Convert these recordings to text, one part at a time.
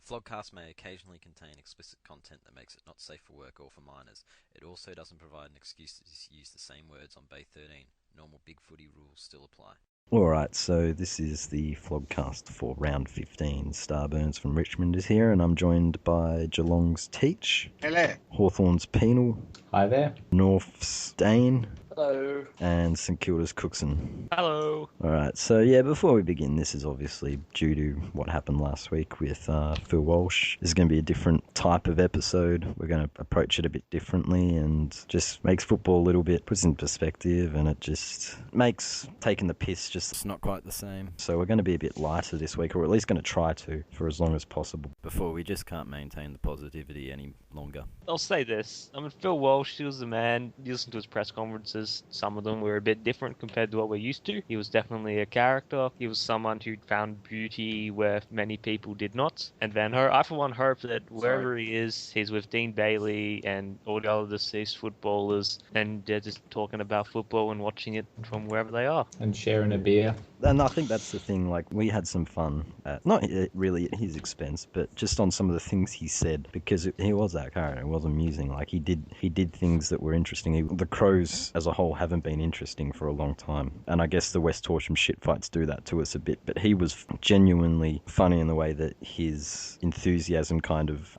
Flogcast may occasionally contain explicit content that makes it not safe for work or for minors. It also doesn't provide an excuse to use the same words on Bay 13. Normal Big Footy rules still apply. Alright, so this is the Flogcast for round 15. Starburns from Richmond is here, and I'm joined by Geelong's Teach. Hello. Hawthorn's Penal. Hi there. Norf's Dane. Hello. And St Kilda's Cooksen. Hello. Alright, so yeah, before we begin, this is obviously due to what happened last week with Phil Walsh. This is going to be a different type of episode. We're going to approach it a bit differently and just makes football a little bit, puts in perspective, and it just makes taking the piss just It's not quite the same. So we're going to be a bit lighter this week, or at least going to try to, for as long as possible. Before we just can't maintain the positivity any longer. I'll say this. I mean, Phil Walsh, he was the man. You listen to his press conferences. Some of them were a bit different compared to what we're used to. He was definitely a character. He was someone who found beauty where many people did not. And I for one hope that wherever he is, he's with Dean Bailey and all the other deceased footballers, and they're just talking about football and watching it from wherever they are. And sharing a beer. And I think that's the thing, like, we had some fun, not really at his expense, but just on some of the things he said, because he was that character. It was amusing. Like, he did things that were interesting. The Crows as a whole haven't been interesting for a long time. And I guess the West Horsham shitfights do that to us a bit, but he was genuinely funny in the way that his enthusiasm kind of,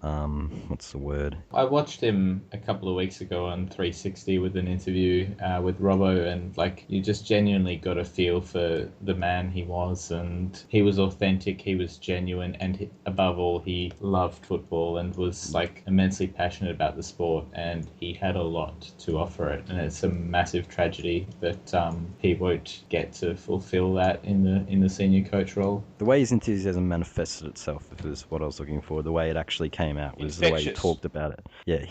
what's the word? I watched him a couple of weeks ago on 360 with an interview with Robbo, and like, you just genuinely got a feel for the man he was, and he was authentic, he was genuine, and above all, he loved football and was like immensely passionate about the sport, and he had a lot to offer it, and it's a massive tragedy that he won't get to fulfill that in the senior coach role. The way his enthusiasm manifested itself was what I was looking for. The way it actually came out was the way he talked about it. Yeah,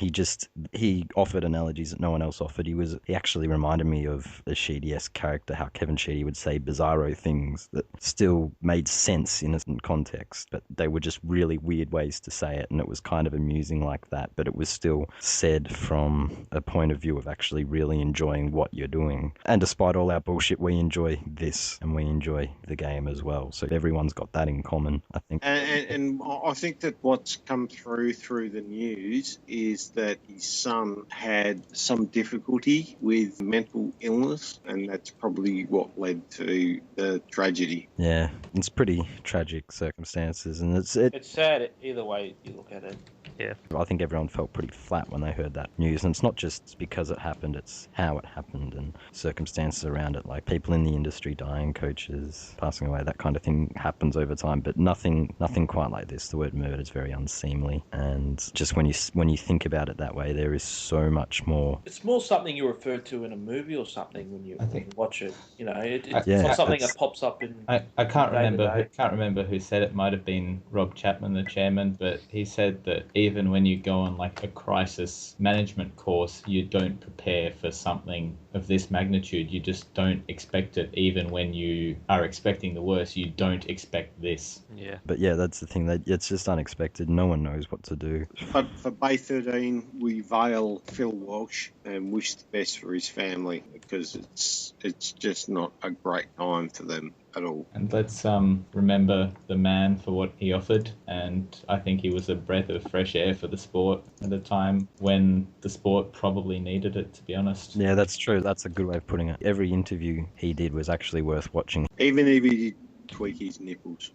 he offered analogies that no one else offered. He actually reminded me of the Sheedy-esque character, how Kevin Sheedy would say bizarro things that still made sense in a context, but they were just really weird ways to say it, and it was kind of amusing like that, but it was still said from a point of view of actually really enjoying what you're doing. And despite all our bullshit, we enjoy this, and we enjoy the game as well. So everyone's got that in common, I think. And I think that what's come through the news is that his son had some difficulty with mental illness, and that's probably what led to the tragedy. Yeah, it's pretty tragic circumstances, and it's sad either way you look at it. Yeah. I think everyone felt pretty flat when they heard that news, and it's not just because it happened, it's how it happened and circumstances around it, like people in the industry dying, coaches passing away, that kind of thing happens over time, but nothing quite like this. The word murder is very unseemly, and just when you think about it that way, there is so much more. It's more something you refer to in a movie or something when you watch it. You know, it's Yeah, not something that pops up in. I can't remember who said it. Might have been Rob Chapman, the chairman, but he said that even when you go on like a crisis management course, you don't prepare for something of this magnitude. You just don't expect it. Even when you are expecting the worst, you don't expect this. Yeah. But yeah, that's the thing, that it's just unexpected. No one knows what to do. But for Bay 13, we veil Phil Walsh and wish the best for his family, because it's just not a great time for them at all. And let's remember the man for what he offered, and I think he was a breath of fresh air for the sport at a time when the sport probably needed it, to be honest. Yeah, that's true. That's a good way of putting it. Every interview he did was actually worth watching. Even if he did tweak his nipples.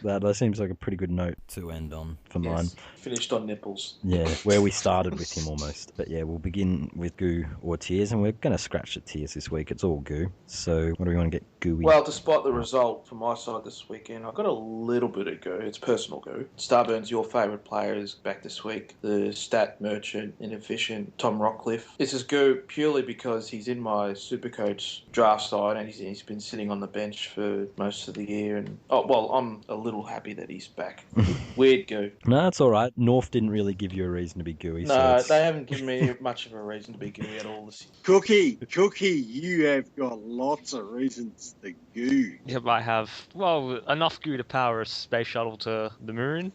That seems like a pretty good note To end on. for mine. Finished on nipples. Yeah, where we started with him almost. But yeah, we'll begin with goo or tears, and we're going to scratch at tears this week. It's all goo. So what do we want to get gooey? Well, despite the result from my side this weekend, I've got a little bit of go. It's personal go. Starburns, your favourite player, is back this week. The stat merchant, inefficient Tom Rockcliffe. This is go purely because he's in my Supercoach draft side, and he's been sitting on the bench for most of the year. And I'm a little happy that he's back. Weird go. No, it's all right. Norf didn't really give you a reason to be gooey. No, so they haven't given me much of a reason to be gooey at all this year. Cookie, you have got lots of reasons to goo. You might have, enough goo to power a space shuttle to the moon.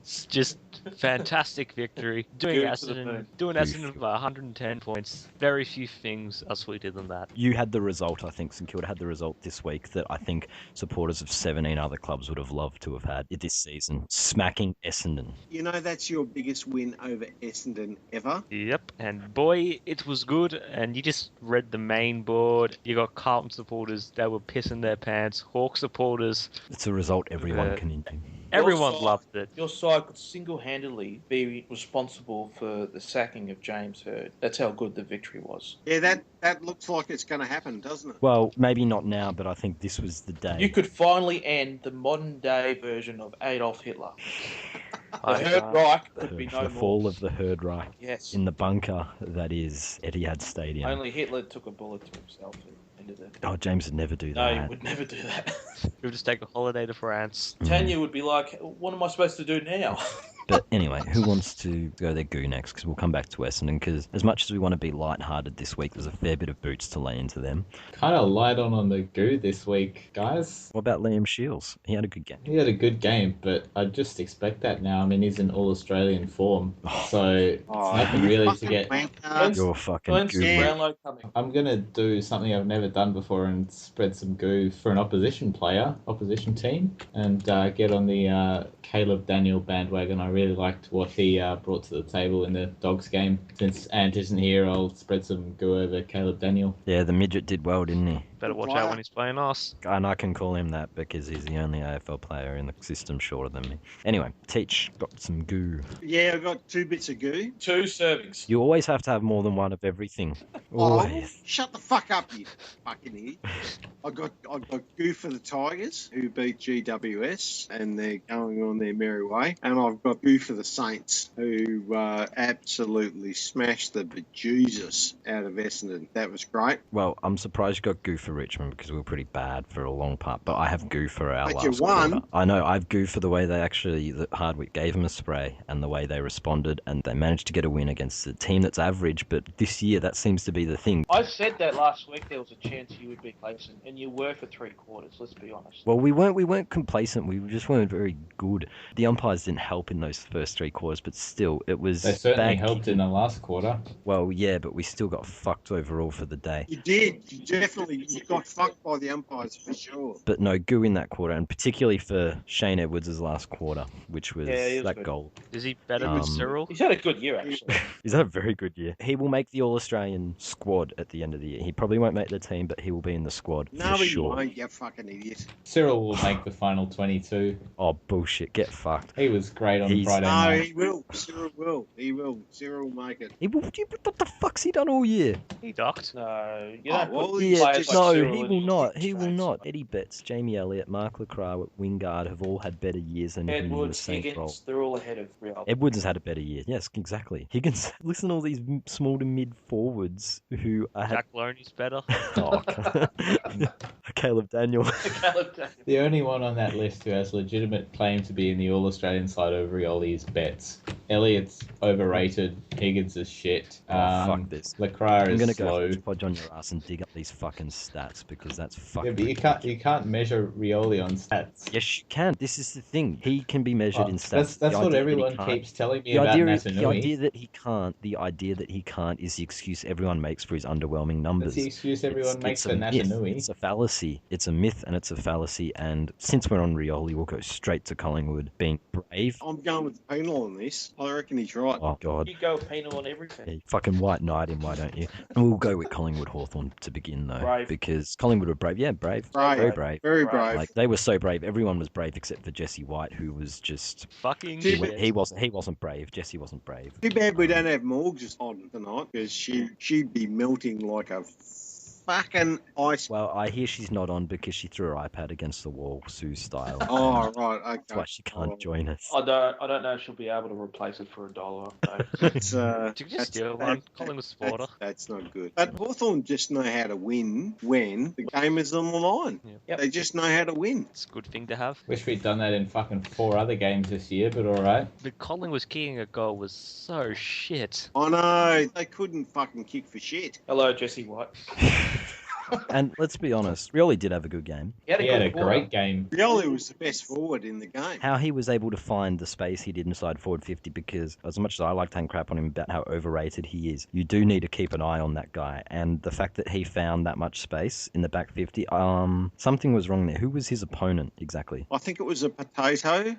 It's just Fantastic victory. Doing Go to the moon. Essendon by 110 points. Very few things are sweeter than that. You had the result, I think. St Kilda had the result this week that I think supporters of 17 other clubs would have loved to have had this season. Smacking Essendon. You know, that's your biggest win over Essendon ever. Yep, and boy, it was good. And you just read the main board. You got Carlton supporters that were pissing their pants. Hawk supporters. It's a result everyone can enjoy. Everyone loved it. Your side could single-handedly be responsible for the sacking of James Hird. That's how good the victory was. Yeah, that looks like it's going to happen, doesn't it? Well, maybe not now, but I think this was the day. You could finally end the modern-day version of Adolf Hitler. The Third Reich could be no the more. fall of the Third Reich. Yes. In the bunker that is Etihad Stadium. Only Hitler took a bullet to himself and ended it. Oh, James would never do No, that. he would never do that. We would just take a holiday to France. Tanya would be like, what am I supposed to do now? But anyway, who wants to go their goo next? Because we'll come back to Essendon. Because as much as we want to be light-hearted this week, there's a fair bit of boots to lay into them. Kind of light on the goo this week, guys. What about Liam Shields? He had a good game. He had a good game, but I just expect that now. I mean, he's in all-Australian form, so nothing really to get... You're fucking When's goo. Brownlow coming? I'm going to do something I've never done before and spread some goo for an opposition team, and get on the Caleb Daniel bandwagon. I really liked what he brought to the table in the Dogs game. Since Ant isn't here, I'll spread some goo over Caleb Daniel. Yeah, the midget did well, didn't he? Better watch out when he's playing us. And I can call him that because he's the only AFL player in the system shorter than me. Anyway, Teach got some goo. Yeah, I got 2 bits of goo. 2 servings. You always have to have more than one of everything. Always. Shut the fuck up, you fucking idiot. I got goo for the Tigers, who beat GWS, and they're going on their merry way. And I've got goo for the Saints, who absolutely smashed the bejesus out of Essendon. That was great. Well, I'm surprised you got goo for Richmond because we were pretty bad for a long part. But I have goo for our But last you won. quarter. I know. I have goo for the way the Hardwick gave them a spray and the way they responded, and they managed to get a win against a team that's average. But this year, that seems to be the thing. I said that last week there was a chance you would be complacent, and you were for 3 quarters, let's be honest. Well, we weren't complacent. We just weren't very good. The umpires didn't help in those first 3 quarters, but still, it was. They certainly bad helped in the last quarter. Well, yeah, but we still got fucked overall for the day. You did. You got fucked by the umpires for sure. But no, goo in that quarter, and particularly for Shane Edwards' last quarter, which was that good. goal. Is he better than Cyril? He's had a good year, actually. He's had a very good year. He will make the All-Australian squad at the end of the year. He probably won't make the team, but he will be in the squad No, for he sure. won't, you fucking idiot. Cyril will make the final 22. Oh, bullshit. Get fucked. He was great on He's- Friday No, night. he will. Cyril will. He will. Cyril will make it. What the fuck's he done all year? He docked. No, you Oh, don't well, put he's players just- like No, Cyril he in will your not. big He will trades. not. Eddie Betts, Jamie Elliott, Mark Lacroix at Wingard have all had better years than him in the Edwards, same role. Higgins, they're all ahead of Rioli. Edwards has had a better year. Yes, exactly. Higgins, listen to all these small to mid forwards who are had. Jack Loney's better. Oh, Caleb Daniel. The only one on that list who has legitimate claim to be in the All-Australian side over Rioli is Betts. Elliott's overrated. Higgins is shit. Fuck this. Lacroix I'm is gonna slow. go podge on your ass and dig up these fucking stats because that's fucking. Yeah, but you can't measure Rioli on stats. Yes, you can. This is the thing. He can be measured in stats. That's The what idea that he everyone can't- keeps telling me The about idea, Natanui. that he can't. The idea that he can't is the excuse everyone makes for his underwhelming numbers. That's the excuse everyone makes for a myth. Natanui. It's a fallacy. It's a myth and it's a fallacy. And since we're on Rioli, we'll go straight to Collingwood being brave. I'm going with the Penal on this. I reckon he's right. Oh God. You go Penal on everything. Yeah, you fucking white knight him, why don't you? And we'll go with Collingwood Hawthorn to begin though, Brave. because Collingwood were brave. Yeah, brave. Brave. Very brave. Very Right. brave. Like they were so brave. Everyone was brave except for Jesse White, who was just. Fucking Too shit. He wasn't brave. Jesse wasn't brave. Too bad we don't have Morgs on tonight because she'd be melting like a fucking ice. Well, I hear she's not on because she threw her iPad against the wall, Sue style. Oh right, okay. That's why she can't join us. I don't know if she'll be able to replace it for $1. though. That's, Did you just steal one? Collingwood supporter. That's not good. But Hawthorn just know how to win when the game is on the line. Yeah. Yep. They just know how to win. It's a good thing to have. Wish we'd done that in fucking 4 other games this year, but alright. But Collingwood's kicking a goal was so shit. I know they couldn't fucking kick for shit. Hello, Jesse White. And let's be honest, Rioli did have a good game. He had a great game. Rioli was the best forward in the game. How he was able to find the space he did inside forward 50, because as much as I like to hang crap on him about how overrated he is, you do need to keep an eye on that guy. And the fact that he found that much space in the back 50, something was wrong there. Who was his opponent exactly? I think it was a potato.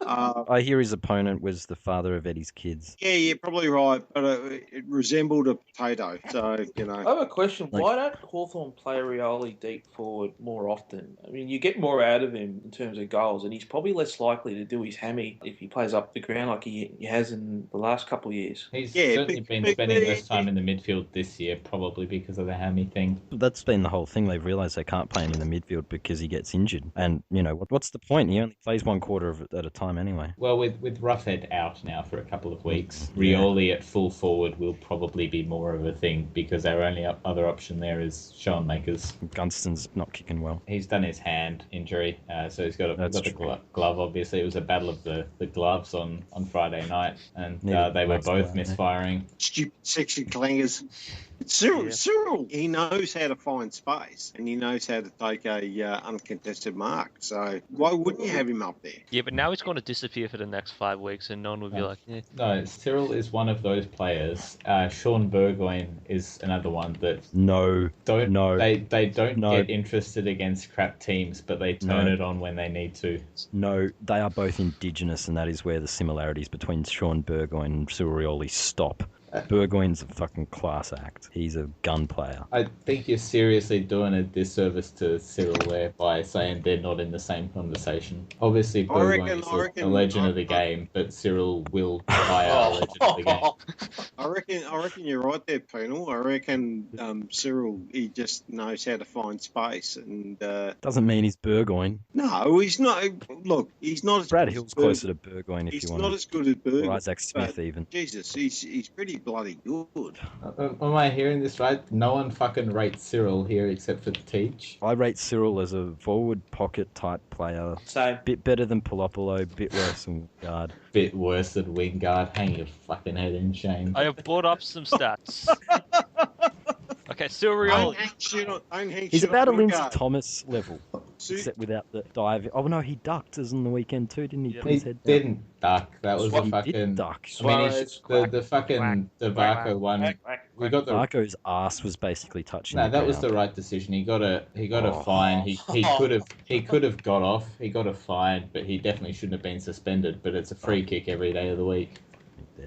I hear his opponent was the father of Eddie's kids. Yeah, you're probably right, but it resembled a potato. So, you know. I have a question. Why don't Hawthorn play Rioli deep forward more often? I mean, you get more out of him in terms of goals, and he's probably less likely to do his hammy if he plays up the ground like he has in the last couple of years. He's certainly been spending less time in the midfield this year, probably because of the hammy thing. That's been the whole thing. They've realised they can't play him in the midfield because he gets injured. And, you know, what's the point? He only plays one quarter of it at a time anyway. Well, with Roughhead out now for a couple of weeks, Rioli at full forward will probably be more of a thing because our only other option there is Schoenmakers. Gunston's not kicking well. He's done his hand injury, so he's got the glove, obviously. It was a battle of the gloves on Friday night, and they were both misfiring. Stupid sexy clangers. Cyril, he knows how to find space and he knows how to take a uncontested mark. So why wouldn't you have him up there? Yeah, but now he's going to disappear for the next 5 weeks, and no one will be like, yeah. No, Cyril is one of those players. Sean Burgoyne is another one that they don't get interested against crap teams, but they turn it on when they need to. No, they are both Indigenous, and that is where the similarities between Sean Burgoyne and Cyril Rioli stop. Burgoyne's a fucking class act. He's a gun player. I think you're seriously doing a disservice to Cyril there by saying they're not in the same conversation. Obviously, Burgoyne is a legend of the game, but Cyril will buy a legend of the game. I reckon you're right there, Penal. I reckon Cyril, he just knows how to find space, and doesn't mean he's Burgoyne. No, he's not. Look, he's not. Brad Hill's closer to Burgoyne. If you want. He's not as good as Burgoyne. Or Isaac Smith, even. Jesus, he's pretty bloody good. Am I hearing this right? No one fucking rates Cyril here except for Teach. I rate Cyril as a forward pocket type player. Same. Bit better than Palopolo, bit worse than Wingard. Bit worse than Wingard. Hang your fucking head in shame. I have brought up some stats. Okay, Cyril Rioli. He's about a Lindsay Thomas level, except without the dive. Oh no, he ducked as on the weekend too, didn't he? Yeah. Put his head down. Didn't duck. That was a He fucking. did duck. I mean, the fucking DeVarco one. We got the. Marco's ass was basically touching. No, that was the right decision. He got a fine. He could have got off. He got a fine, but he definitely shouldn't have been suspended. But it's a free kick every day of the week.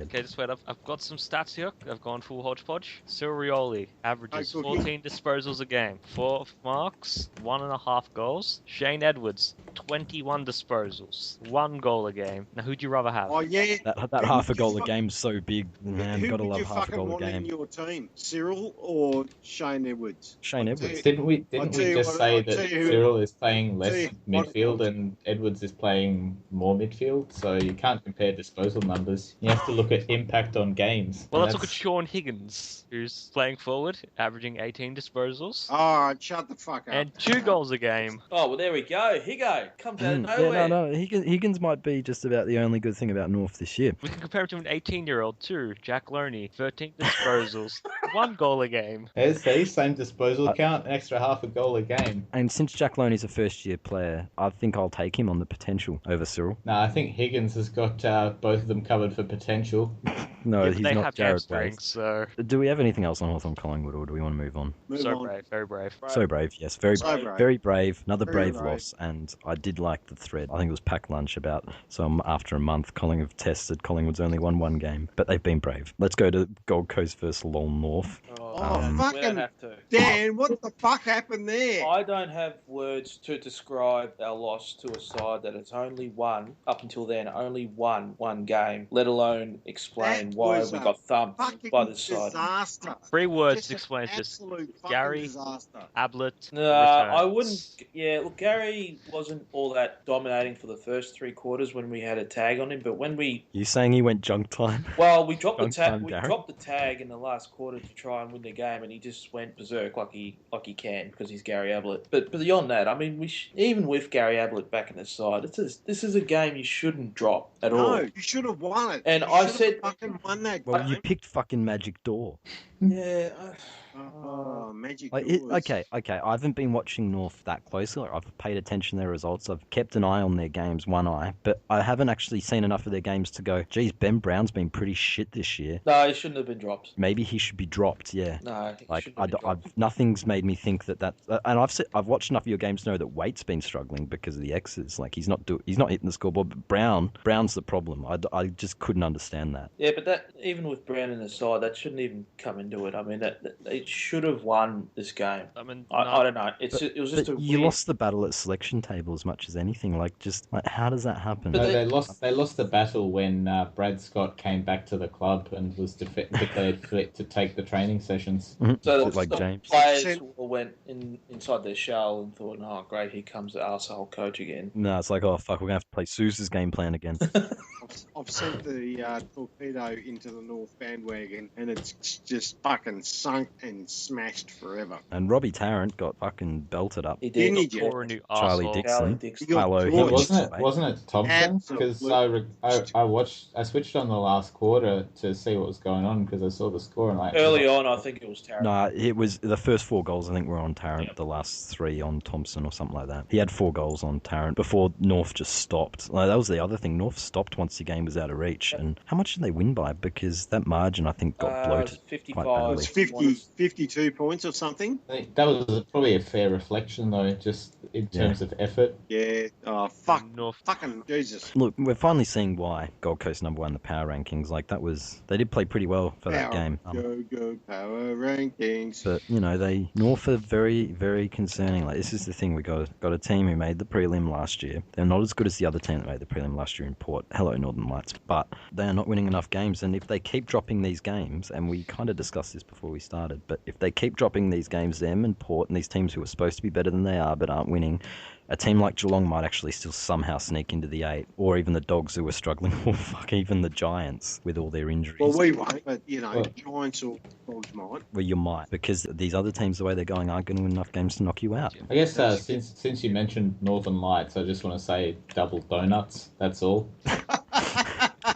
Okay, just wait. I've got some stats here. I've gone full hodgepodge. Cyril Rioli averages 14 disposals a game, 4 marks, 1.5 goals. Shane Edwards, 21 disposals, 1 goal a game. Now, who'd you rather have? Oh yeah, that half a goal a game's so big, man. Gotta love half a goal a game. Who would you fucking want in your team, Cyril or Shane Edwards? Shane Edwards. Didn't we just say that Cyril is playing less midfield and Edwards is playing more midfield? So you can't compare disposal numbers. You have to look at impact on games. Well, let's look at Sean Higgins, who's playing forward, averaging 18 disposals. All right, shut the fuck up. And 2 goals a game. Oh, well, there we go. Higo comes out of nowhere. Yeah, no. Higgins might be just about the only good thing about Norf this year. We can compare him to an 18-year-old too. Jack Loney, 13 disposals, 1 goal a game. Same disposal count, an extra half a goal a game. And since Jack Loney's a first-year player, I think I'll take him on the potential over Cyril. No, I think Higgins has got both of them covered for potential. No, Yeah, he's they not have Jared hamstrings, Brave. so Do we have anything else on Hawthorn Collingwood, or do we want to move on? brave, very brave. So brave, yes. Very brave. Another Very brave brave. loss. And I did like the thread. I think it was Pack Lunch about, so after a month, Collingwood tested. Collingwood's only won 1 game. But they've been brave. Let's go to Gold Coast versus Lone North. We don't fucking have to. Dan, what the fuck happened there? I don't have words to describe our loss to a side that has only won, up until then, only won 1 game, let alone explain That why was we a got thumped Fucking by this side. disaster. 3 words Just to an explain this. absolute fucking Gary, disaster. Ablett, No, I returns. wouldn't. Yeah, look, Gary wasn't all that dominating for the first 3 quarters when we had a tag on him, but when we You saying he went junk time? Well, we dropped the Junk tag. time, We Gary. dropped the tag in the last quarter to try and win the game, and he just went berserk like he can because he's Gary Ablett. But beyond that, I mean, even with Gary Ablett back in the side, this is a game you shouldn't drop at all. No, you should have won it. And You I should have said- fucking won that Well, game. you picked fucking Magic Door. Yeah. Oh, magic Like doors. okay. I haven't been watching North that closely. Like, I've paid attention to their results. I've kept an eye on their games, one eye, but I haven't actually seen enough of their games to go, geez, Ben Brown's been pretty shit this year. No, he shouldn't have been dropped. Maybe he should be dropped. Yeah. No, he Like shouldn't have been dropped. nothing's made me think that. And I've watched enough of your games to know that Waite's been struggling because of the X's. Like he's not hitting the scoreboard. But Brown's the problem. I just couldn't understand that. Yeah, but that even with Brown in the side, that shouldn't even come into it. I mean, that it should have won this game. I mean, I don't know. It was just a you weird... lost the battle at selection table as much as anything. Like how does that happen? No, they lost the battle when Brad Scott came back to the club and was declared fit to take the training sessions. So like the James. players all went inside their shell and thought, "Oh, great, here comes the arsehole coach again." No, it's like, oh fuck, we're gonna have to play Sousa's game plan again. I've sent the torpedo into the North bandwagon, and it's just fucking sunk and smashed forever. And Robbie Tarrant got fucking belted up. He did. Didn't he, poor new Charlie arsehole. Dixon. He got Hello, he torched. was Wasn't it Thompson? Because I switched on the last quarter to see what was going on because I saw the score and like Early on, I think it was terrible. No, it was the first 4 goals. I think were on Tarrant. Yep. The last 3 on Thompson or something like that. He had 4 goals on Tarrant before Norf just stopped. Like, that was the other thing. Norf stopped once the game was out of reach. Yep. And how much did they win by? Because that margin, I think, got bloated. 55. Quite It was 52 points or something. I think that was probably a fair reflection, though, just in terms of effort. Yeah. Oh, fuck. North. Fucking Jesus. Look, we're finally seeing why Gold Coast number 1 in the power rankings. Like, they did play pretty well for that game. Go, power rankings. But, North are very, very concerning. Like, this is the thing. We got a team who made the prelim last year. They're not as good as the other team that made the prelim last year in Port. Hello, Northern Lights. But they are not winning enough games. And if they keep dropping these games, and we kind of discussed this before we started, but if they keep dropping these games, them and Port and these teams who are supposed to be better than they are but aren't winning, a team like Geelong might actually still somehow sneak into the 8, or even the Dogs who are struggling, or fuck, even the Giants with all their injuries. Well, we won't, but, Giants or Dogs might. Well, you might, because these other teams, the way they're going, aren't going to win enough games to knock you out. I guess since you mentioned Northern Lights, I just want to say double donuts, that's all.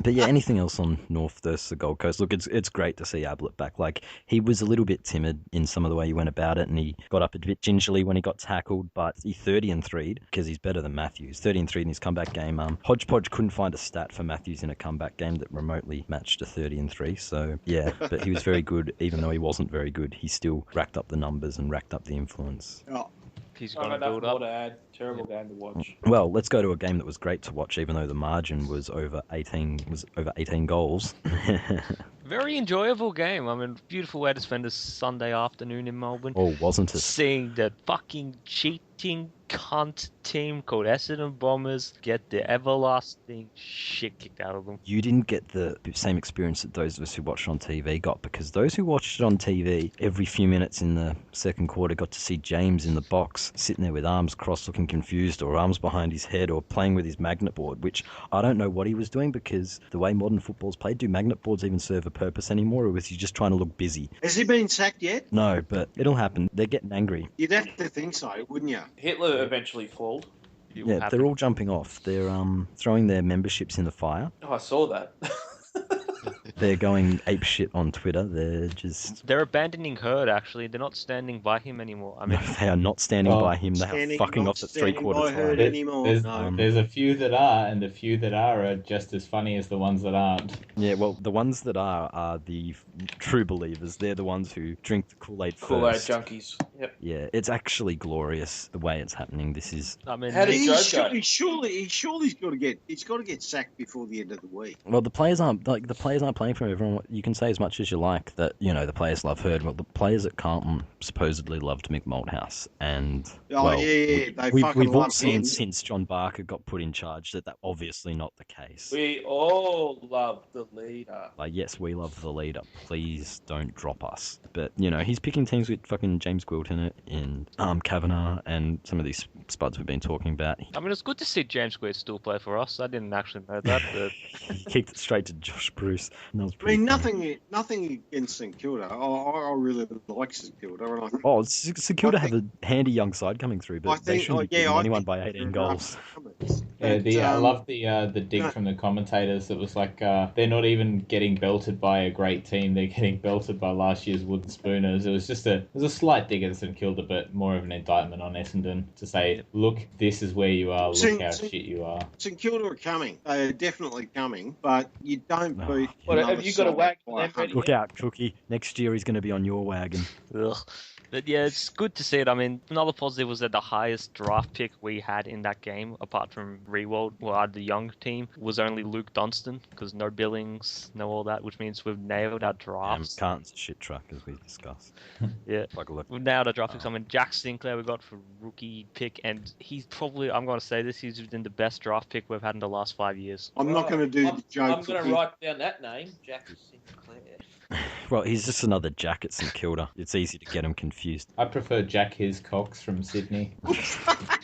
But yeah, anything else on North versus the Gold Coast? Look, it's great to see Ablett back. Like, he was a little bit timid in some of the way he went about it, and he got up a bit gingerly when he got tackled, but he 30-3 because he's better than Matthews. 30-3 in his comeback game. Hodgepodge couldn't find a stat for Matthews in a comeback game that remotely matched a 30-3. So yeah, but he was very good. Even though he wasn't very good, he still racked up the numbers and racked up the influence. Oh. He's going to build up. To add. Terrible game to watch. Well, let's go to a game that was great to watch, even though the margin was over 18 goals. Very enjoyable game. I mean, beautiful way to spend a Sunday afternoon in Melbourne. Oh, wasn't it? Seeing the fucking cheating cunt team called Essendon Bombers get the everlasting shit kicked out of them. You didn't get the same experience that those of us who watched on TV got, because those who watched it on TV every few minutes in the second quarter got to see James in the box sitting there with arms crossed looking confused, or arms behind his head, or playing with his magnet board, which I don't know what he was doing, because the way modern football's played, do magnet boards even serve a purpose anymore, or was he just trying to look busy? Has he been sacked yet? No, but it'll happen. They're getting angry. You'd have to think so, wouldn't you? Hitler eventually fooled. Yeah, they're all jumping off. They're throwing their memberships in the fire. Oh, I saw that. They're going apeshit on Twitter. They're abandoning Hurd, actually. They're not standing by him anymore. I mean, no, they are not standing by him. They are fucking off at 3/4 time. There's a few that are, and the few that are just as funny as the ones that aren't. Yeah, well, the ones that are the true believers. They're the ones who drink the Kool-Aid first. Kool-Aid junkies. Yep. Yeah, it's actually glorious the way it's happening. This is. I mean, how did Joe go? Surely's got to get sacked before the end of the week. Well, the players aren't playing for everyone. You can say as much as you like that, the players love Hurd. Well, the players at Carlton supposedly loved Mick Malthouse, and we've all seen since John Barker got put in charge that obviously not the case. We all love the leader. Like, yes, we love the leader. Please don't drop us. But he's picking teams with fucking James Gwilt in it, and Kavanagh, and some of these spuds we've been talking about. I mean, it's good to see James Gwilt still play for us. I didn't actually know that, but he kicked it straight to Josh Bruce. And that was I mean, funny. nothing against St Kilda. I really like St Kilda. And St Kilda have a handy young side coming through, but they shouldn't be beating anyone by 18 goals. I love the dig from the commentators. It was like they're not even getting belted by a great team; they're getting belted by last year's wooden spooners. It was a slight dig at St Kilda, but more of an indictment on Essendon to say, look, this is where you are. Look how shit you are. St Kilda are coming. They are definitely coming, but you don't beat. What have you got a whack on them, Freddie? Look out, Cookie. Next year he's going to be on your wagon. Ugh. But yeah, it's good to see it. I mean, another positive was that the highest draft pick we had in that game, apart from Rewald, well, the young team, was only Luke Dunstan, because no Billings, no all that, which means we've nailed our drafts. Carlton's a shit truck, as we discussed. Yeah. Like a look. We've nailed our draft picks. I mean, Jack Sinclair we got for rookie pick, and he's probably, I'm going to say this, he's been the best draft pick we've had in the last 5 years. I'm not going to do the joke. I'm going to write down that name, Jack Sinclair. Well, he's just another Jack at St Kilda. It's easy to get him confused. I prefer Jack His Cox from Sydney.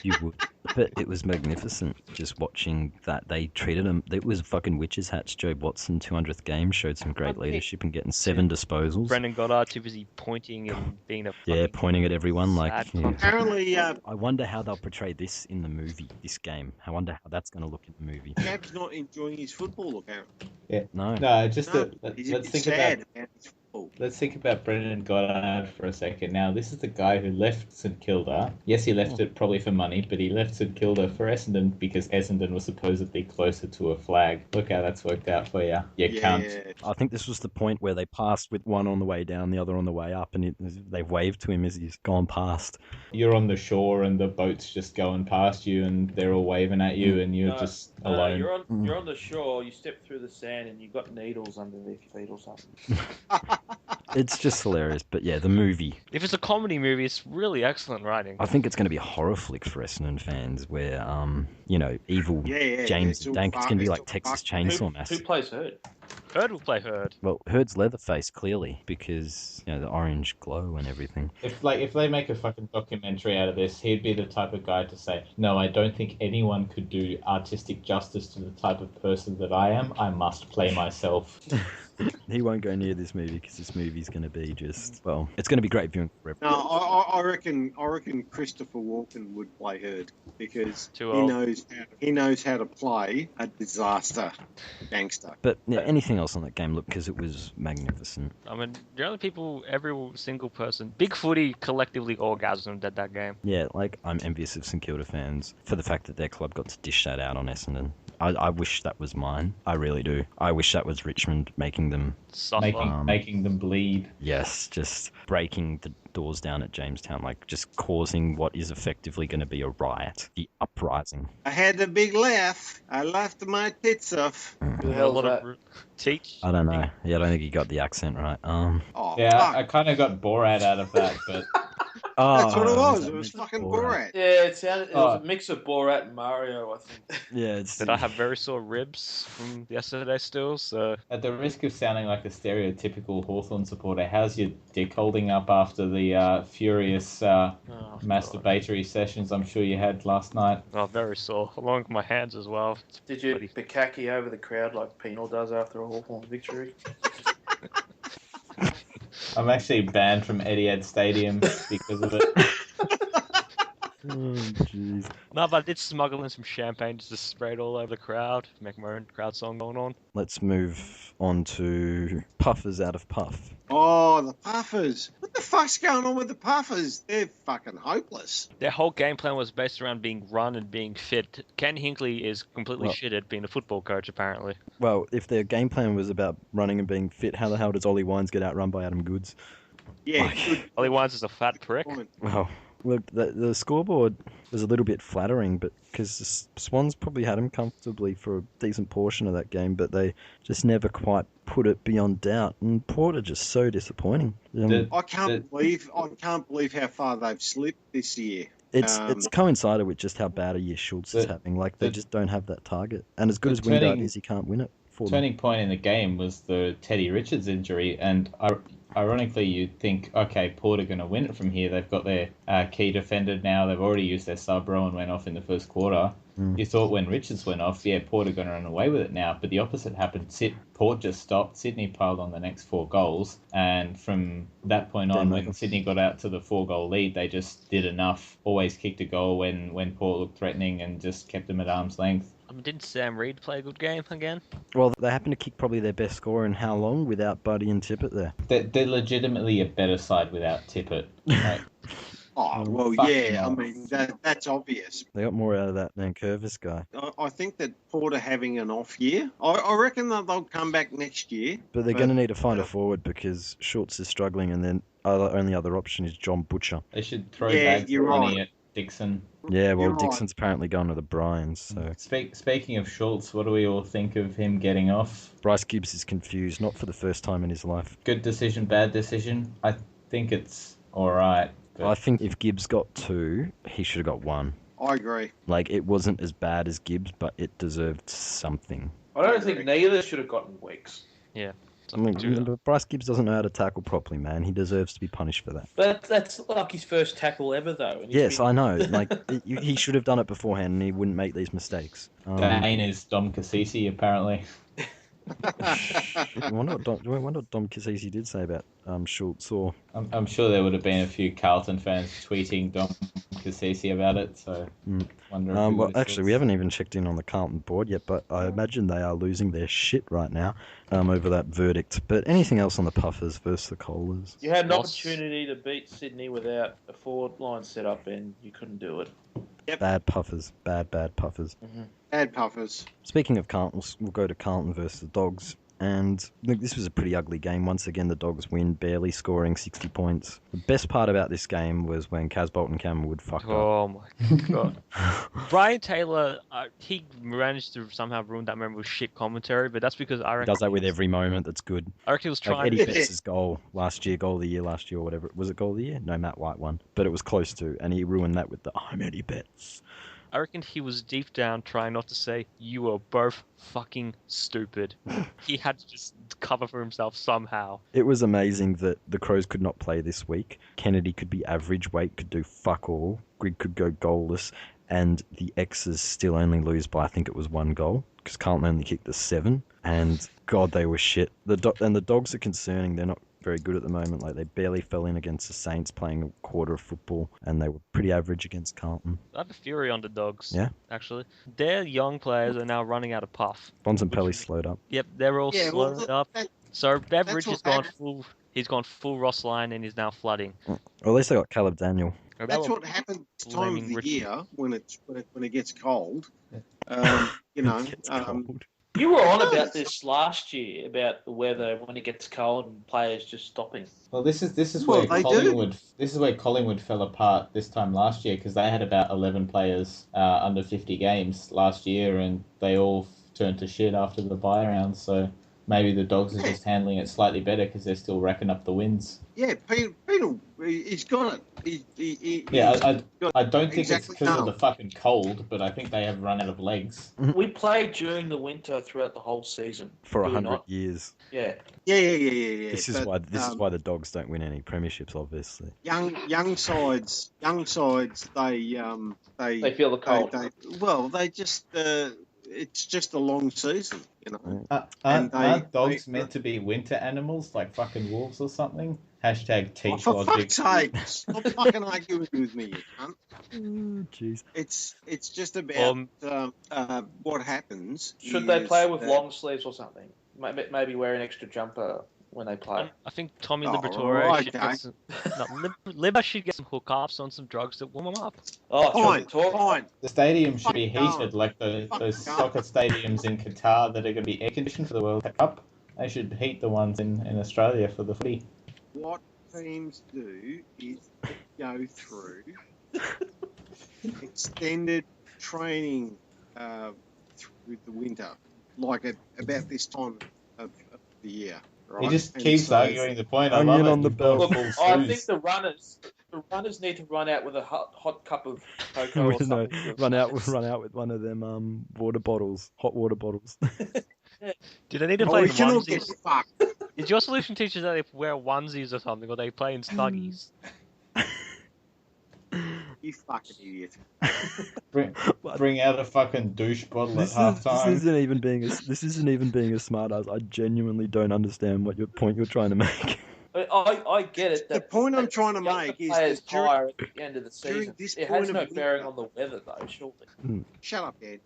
You would. But it was magnificent just watching that. They treated him. It was fucking witch's hats. Jobe Watson, 200th game, showed some great leadership and getting 7 disposals. Brendan Goddard too busy pointing and being a pointing at everyone like. Yeah. Apparently, I wonder how they'll portray this in the movie. This game. I wonder how that's going to look in the movie. Gab's not enjoying his football, apparently. Yeah. No. Just let's think sad about. about his football. Let's think about Brendan Goddard for a second. Now, this is the guy who left St Kilda. Yes, he left it probably for money, but he left St Kilda for Essendon because Essendon was supposedly closer to a flag. Look how that's worked out for you. You cunt. I think this was the point where they passed with one on the way down, the other on the way up, and they waved to him as he's gone past. You're on the shore and the boat's just going past you and they're all waving at you and you're just alone. You're on the shore, you step through the sand and you've got needles underneath your feet or something. It's just hilarious. But yeah, the movie. If it's a comedy movie, it's really excellent writing. I think it's going to be a horror flick for Essendon fans where, evil James Dank. It's going to be like Texas Chainsaw Massacre. Who plays Hurd? Hurd will play Hurd. Well, Hurd's Leatherface, clearly, because, the orange glow and everything. If they make a fucking documentary out of this, he'd be the type of guy to say, no, I don't think anyone could do artistic justice to the type of person that I am. I must play myself. He won't go near this movie because this movie's going to be just, well, it's going to be great viewing for everyone. No, I reckon Christopher Walken would play Hurd because he knows how to play a disaster gangster. But anything else on that game, look, because it was magnificent. I mean, the only people, every single person, Big Footy collectively orgasmed at that game. Yeah, I'm envious of St Kilda fans for the fact that their club got to dish that out on Essendon. I wish that was mine. I really do. I wish that was Richmond making them suffer. Making them bleed. Yes, just breaking the doors down at Jamestown, just causing what is effectively going to be a riot, the uprising. I had a big laugh. I laughed my tits off. Who the hell that? Teach? I don't know. Yeah, I don't think you got the accent right. I kind of got Borat out of that, but. That's what it was. It was fucking Borat. Yeah, it was a mix of Borat and Mario, I think. Yeah, Did I have very sore ribs from yesterday still? So at the risk of sounding like a stereotypical Hawthorn supporter, how's your dick holding up after the furious masturbatory sessions I'm sure you had last night? Oh, very sore, along with my hands as well. Did you bukkake over the crowd like Penal does after a Hawthorn victory? I'm actually banned from Etihad Stadium because of it. Oh, jeez. No, but I did smuggle in some champagne just to spray it all over the crowd, make my own crowd song going on. Let's move on to Puffers out of Puff. Oh, the Puffers. What the fuck's going on with the Puffers? They're fucking hopeless. Their whole game plan was based around being run and being fit. Ken Hinkley is completely shit at being a football coach, apparently. Well, if their game plan was about running and being fit, how the hell does Ollie Wines get outrun by Adam Goods? Yeah, Ollie Wines is a fat prick. Well, look, the scoreboard was a little bit flattering, but because the Swans probably had him comfortably for a decent portion of that game, but they just never quite put it beyond doubt. And Porter just so disappointing. I can't believe how far they've slipped this year. It's coincided with just how bad a year Schultz is having. They just don't have that target. And as good as Wingard is, he can't win it. Turning point in the game was the Teddy Richards injury, and ironically, you'd think, okay, Port are going to win it from here. They've got their key defender now. They've already used their sub. Rowan went off in the first quarter. You thought when Richards went off, Port are going to run away with it now, but the opposite happened. Port just stopped. Sydney piled on the next 4 goals, and from that point on, when Sydney got out to the 4-goal lead, they just did enough. Always kicked a goal when Port looked threatening, and just kept them at arm's length. I mean, didn't Sam Reid play a good game again? Well, they happened to kick probably their best score in how long without Buddy and Tippett there? They're legitimately a better side without Tippett. Right? Oh, well, yeah, I mean, that's obvious. They got more out of that than Curvis guy. I think that Port are having an off year. I reckon that they'll come back next year. But they're going to need to find a forward because Schultz is struggling, and then the only other option is John Butcher. They should throw bags of money at Dixon. Yeah, well, Dixon's apparently gone to the Bryans, so... Speaking of Schultz, what do we all think of him getting off? Bryce Gibbs is confused, not for the first time in his life. Good decision, bad decision? I think it's alright. But... I think if Gibbs got 2, he should have got 1. I agree. Like, it wasn't as bad as Gibbs, but it deserved something. I don't think neither should have gotten weeks. Yeah. I mean, but Bryce Gibbs doesn't know how to tackle properly, man. He deserves to be punished for that. But that's like his first tackle ever, though. Yes, I know. Like he should have done it beforehand, and he wouldn't make these mistakes. Dane is Dom Cassisi, apparently. I wonder what Dom Cassisi did say about Schultz. Or I'm sure there would have been a few Carlton fans tweeting Dom Cassisi about it. So, wonder. Well, actually, we haven't even checked in on the Carlton board yet, but I imagine they are losing their shit right now over that verdict. But anything else on the Puffers versus the Kohlers? You had an opportunity to beat Sydney without a forward line set up, and you couldn't do it. Yep. Bad Puffers. Bad Puffers. Mm-hmm. Bad Puffers. Speaking of Carlton, we'll go to Carlton versus the Dogs. And look, this was a pretty ugly game. Once again, the Dogs win, barely scoring 60 points. The best part about this game was when Casbolt and Cameron fucked up. Oh my god. Brian Taylor, he managed to somehow ruin that memorable shit commentary, but that's because I reckon... He does that with every moment that's good. I reckon he was trying like Eddie Betts' goal goal of the year last year, or whatever. Was it goal of the year? No, Matt White won. But it was close to, and he ruined that with the I'm Eddie Betts. I reckon he was deep down trying not to say, you are both fucking stupid. He had to just cover for himself somehow. It was amazing that the Crows could not play this week. Kennedy could be average, Waite could do fuck all, Grigg could go goalless, and the X's still only lose by, I think it was 1 goal, because Carlton only kicked the 7, and God, they were shit. And the Dogs are concerning. They're not very good at the moment. Like, they barely fell in against the Saints playing a quarter of football, and they were pretty average against Carlton. I have a theory on the Dogs. Yeah? Actually. Their young players are now running out of puff. Bontempelli slowed up. Yep, they're all slowed up. So Beveridge has gone full... He's gone full Ross line and is now flooding. Well, at least they got Caleb Daniel. That's what happens this time of the year when it gets cold. You were on about this last year about the weather when it gets cold and players just stopping. Well, this is where Collingwood fell apart this time last year, because they had about 11 players under 50 games last year, and they all turned to shit after the bye round. So maybe the Dogs are just handling it slightly better because they're still racking up the wins. Yeah, Penal, he's got it. I don't think it's because of the fucking cold, but I think they have run out of legs. We played during the winter throughout the whole season. For 100 years. Yeah. Yeah. This is why the Dogs don't win any premierships, obviously. Young sides, they feel the cold. They just it's just a long season, you know. Aren't dogs meant to be winter animals, like fucking wolves or something? Hashtag teach for logic. fuck's sake, stop fucking arguing with me, you cunt. Jeez. It's just about what happens. Should they play with long sleeves or something? Maybe wear an extra jumper when they play. I think Tommy Liberatore should get some... Libba should get some hookups on some drugs that warm him up. Fine. The stadium should be heated like those soccer stadiums in Qatar that are going to be air conditioned for the World Cup. They should heat the ones in Australia for the footy. What teams do is go through extended training through the winter, like about this time of the year. Right? He just keeps arguing the point. I Onion love on the belt. I think the runners need to run out with a hot cup of cocoa or something. Run out with one of them water bottles, hot water bottles. Do they need to play in Original onesies? Is your solution teachers that they wear onesies or something, or they play in snuggies? You you fucking idiot. Bring out a fucking douche bottle at halftime. This isn't even being a smart ass. I genuinely don't understand what point you're trying to make. I get it. The point I'm trying to make is that higher at the end of the season. this It point has no of bearing winter- on the weather, though, surely. Shut up, Ed.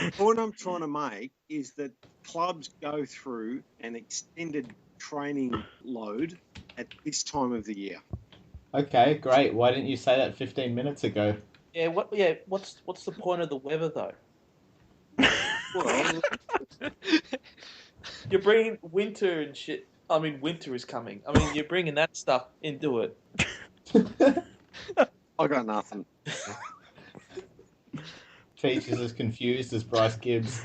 The point I'm trying to make is that clubs go through an extended training load at this time of the year. Okay, great. Why didn't you say that 15 minutes ago? Yeah. What's the point of the weather, though? Well, You're bringing winter and shit. I mean, winter is coming. I mean, you're bringing that stuff into it. I got nothing. Peach is as confused as Bryce Gibbs.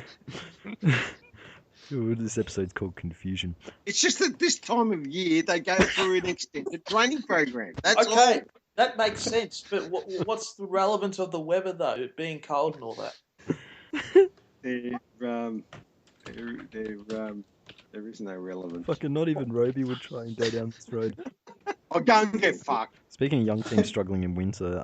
Ooh, this episode's called Confusion. It's just that this time of year they go through an extended training program. That's Okay, that makes sense. But what's the relevance of the weather, though? It being cold and all that. There is no relevance. Fucking not even Roby would try and go down this road. Oh, go and get fucked. Speaking of young teams struggling in winter,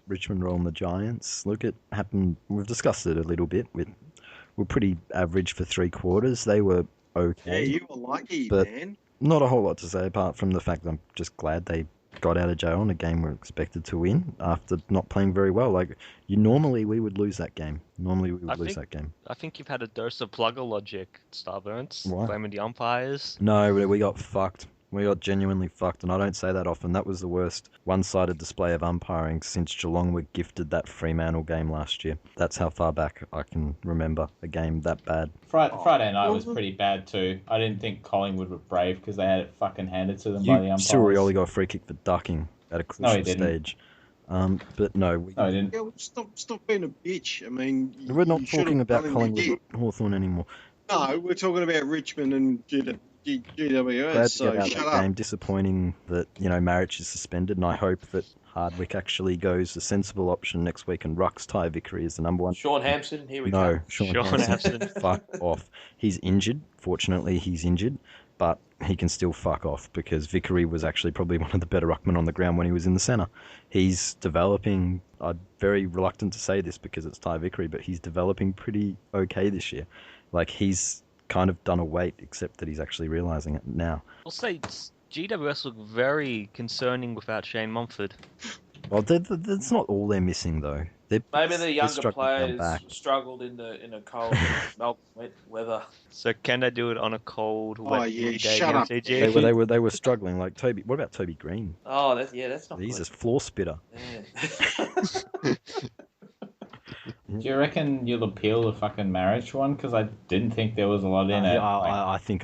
Richmond rolling the Giants. Look, it happened. We've discussed it a little bit. We're pretty average for 3 quarters. They were okay. Yeah, you were lucky, but man. Not a whole lot to say apart from the fact that I'm just glad they got out of jail in a game we're expected to win after not playing very well. Like, normally we would lose that game. I think you've had a dose of plugger logic, Starburns. What? Blaming the umpires. No, we got fucked. We got genuinely fucked, and I don't say that often. That was the worst one-sided display of umpiring since Geelong were gifted that Fremantle game last year. That's how far back I can remember a game that bad. Friday night was pretty bad too. I didn't think Collingwood were brave because they had it fucking handed to them by the umpires. Rioli got a free kick for ducking at a crucial stage. But no, he didn't. Yeah, well, stop being a bitch. I mean, we're not talking about Collingwood or Hawthorn anymore. No, we're talking about Richmond and GWS. Glad to So get out shut that up. game. Disappointing that Marich is suspended, and I hope that Hardwick actually goes a sensible option next week, and Ruck's tie victory is the number one. Sean Hampson, here we go. No, Sean Hampson, fuck off. He's injured. Fortunately, he's injured, but he can still fuck off because Vickery was actually probably one of the better ruckmen on the ground when he was in the centre. He's developing. I'm very reluctant to say this because it's Ty Vickery, but he's developing pretty okay this year. Like, he's kind of done a weight, except that he's actually realising it now. I'll say GWS look very concerning without Shane Mumford. Well, that's not all they're missing, though. Maybe the younger struggling players struggled in a cold, wet weather. So can they do it on a cold, wet yeah, day shut up. MCG? They were struggling. Like Toby. What about Toby Green? Oh, that's not He's good. a floor spitter. Yeah. Do you reckon you'll appeal the fucking marriage one? Because I didn't think there was a lot in it. I think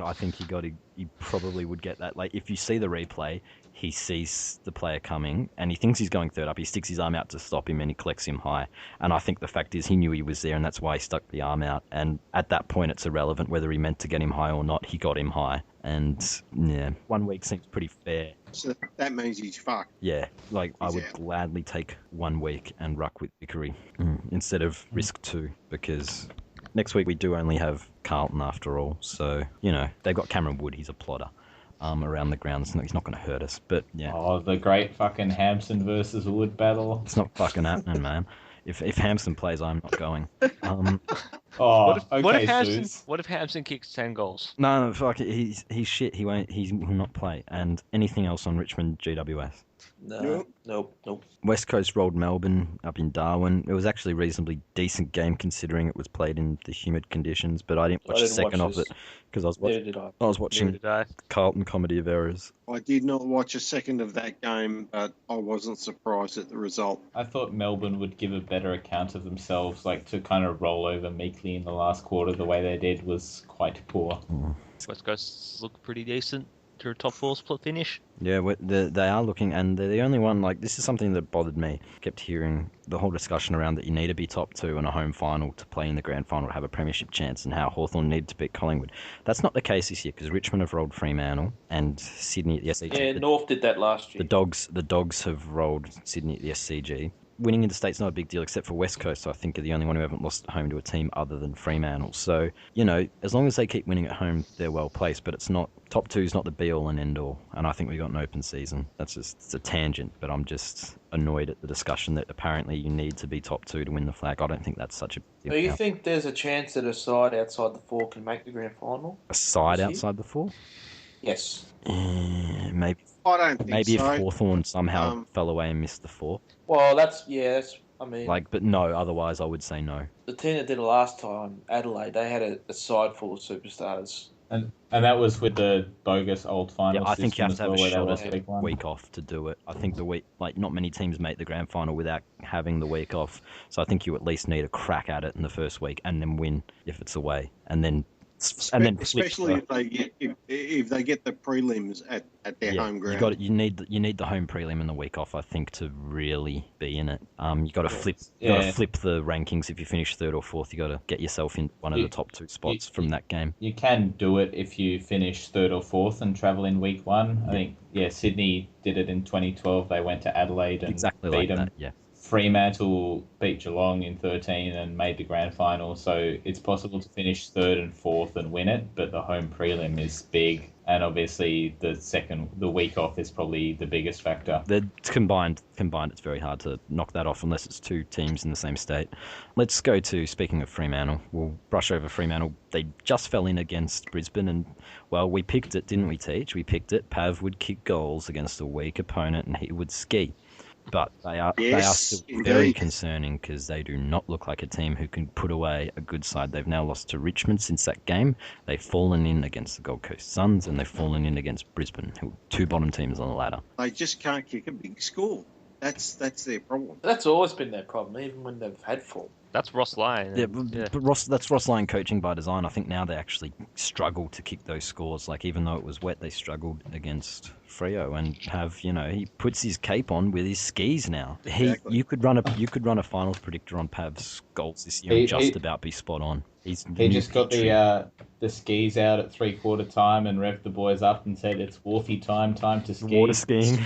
he probably would get that. Like, if you see the replay, he sees the player coming and he thinks he's going third up. He sticks his arm out to stop him and he collects him high. And I think the fact is he knew he was there and that's why he stuck the arm out. And at that point, it's irrelevant whether he meant to get him high or not. He got him high. And yeah, 1 week seems pretty fair. So that means he's fucked. Yeah, like I would out. gladly take 1 week and ruck with Vickery instead of risk 2 because next week we do only have Carlton after all. So, they've got Cameron Wood. He's a plotter. Around the ground. He's not going to hurt us, but yeah. Oh, the great fucking Hampson versus Wood battle. It's not fucking happening, man. If Hampson plays, I'm not going. What if Hampson kicks 10 goals? No, fuck it. He's shit. He will not play. And anything else on Richmond GWS? Nope. West Coast rolled Melbourne up in Darwin. It was actually a reasonably decent game considering it was played in the humid conditions, but I didn't watch a second of it because I was watching Carlton Comedy of Errors. I did not watch a second of that game, but I wasn't surprised at the result. I thought Melbourne would give a better account of themselves, like to kind of roll over meekly in the last quarter. The way they did was quite poor. West Coast look pretty decent to a top 4 split finish. Yeah, they are looking, and they're the only one, like, this is something that bothered me. Kept hearing the whole discussion around that you need to be top 2 in a home final to play in the grand final to have a premiership chance, and how Hawthorn needed to beat Collingwood. That's not the case this year, because Richmond have rolled Fremantle, and Sydney at the SCG. Yeah, Norf did that last year. The Dogs have rolled Sydney at the SCG, winning interstate's not a big deal, except for West Coast. I think are the only one who haven't lost at home to a team other than Fremantle. So as long as they keep winning at home, they're well placed. But it's not top two is not the be all and end all. And I think we got an open season. It's a tangent, but I'm just annoyed at the discussion that apparently you need to be top two to win the flag. I don't think that's such a big Do you think there's a chance that a side outside the four can make the grand final? A side outside the four? Yes. Maybe. I don't think Maybe so. if Hawthorn somehow fell away and missed the four. Well, that's but no. Otherwise, I would say no. The team that did it last time, Adelaide, they had a side full of superstars. And that was with the bogus old final. Yeah, I think you have to have a shot at a week off to do it. I think the week, not many teams make the grand final without having the week off. So I think you at least need a crack at it in the first week and then win if it's away, and then especially if they get the prelims at their home ground. You need the home prelim and the week off, I think, to really be in it. You got to flip the rankings if you finish third or fourth. You got to get yourself in one of the top two spots from that game. You can do it if you finish third or fourth and travel in week one. I think Sydney did it in 2012. They went to Adelaide and beat them. That, yeah. Fremantle beat Geelong in 13 and made the grand final, so it's possible to finish third and fourth and win it, but the home prelim is big, and obviously the week off is probably the biggest factor. They're combined, it's very hard to knock that off unless it's two teams in the same state. Let's go to, speaking of Fremantle, we'll brush over Fremantle. They just fell in against Brisbane, and, well, we picked it, didn't we, Teach? We picked it. Pav would kick goals against a weak opponent, and he would ski. But they are still very concerning because they do not look like a team who can put away a good side. They've now lost to Richmond since that game. They've fallen in against the Gold Coast Suns, and they've fallen in against Brisbane, who are two bottom teams on the ladder. They just can't kick a big score. That's their problem. That's always been their problem, even when they've had form. That's Ross Lyon. But that's Ross Lyon coaching by design. I think now they actually struggle to kick those scores. Like, even though it was wet, they struggled against Freo, and he puts his cape on with his skis now. Exactly. You could run a finals predictor on Pav's goals this year and just about be spot on. He just got the skis out at 3/4 time and revved the boys up and said it's Wharfie time to ski. Water skiing.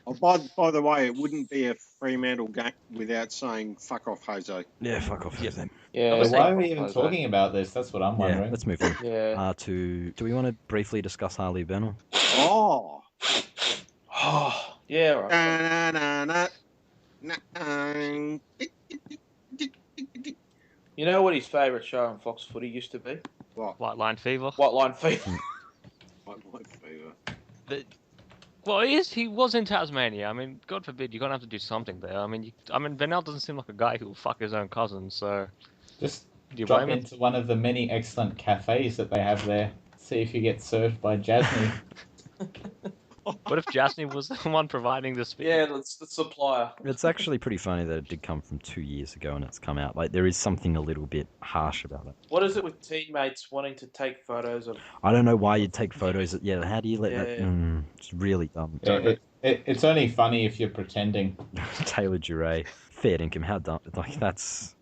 Oh, by the way, it wouldn't be a Fremantle game without saying "fuck off, Jose." Yeah, fuck off, Jose. Yeah, why are we even talking about this? That's what I'm wondering. Yeah, let's move on. Yeah. Do we want to briefly discuss Harley Bennell? Oh. Yeah, right. You know what his favourite show on Fox Footy used to be? What? White Line Fever. White Line Fever. White Line Fever. Well, he was in Tasmania. I mean, God forbid, you're going to have to do something there. I mean, Penal doesn't seem like a guy who will fuck his own cousin, so... Just drop into one of the many excellent cafes that they have there. See if you get served by Jasmine. What if Jasmine was the one providing the speech? Yeah, it's the supplier. It's actually pretty funny that it did come from 2 years ago and it's come out. Like, there is something a little bit harsh about it. What is it with teammates wanting to take photos of... I don't know why you'd take photos. How do you let that... it's really dumb. Yeah, it's only funny if you're pretending. Taylor Duray. Fair income. How dumb. Like, that's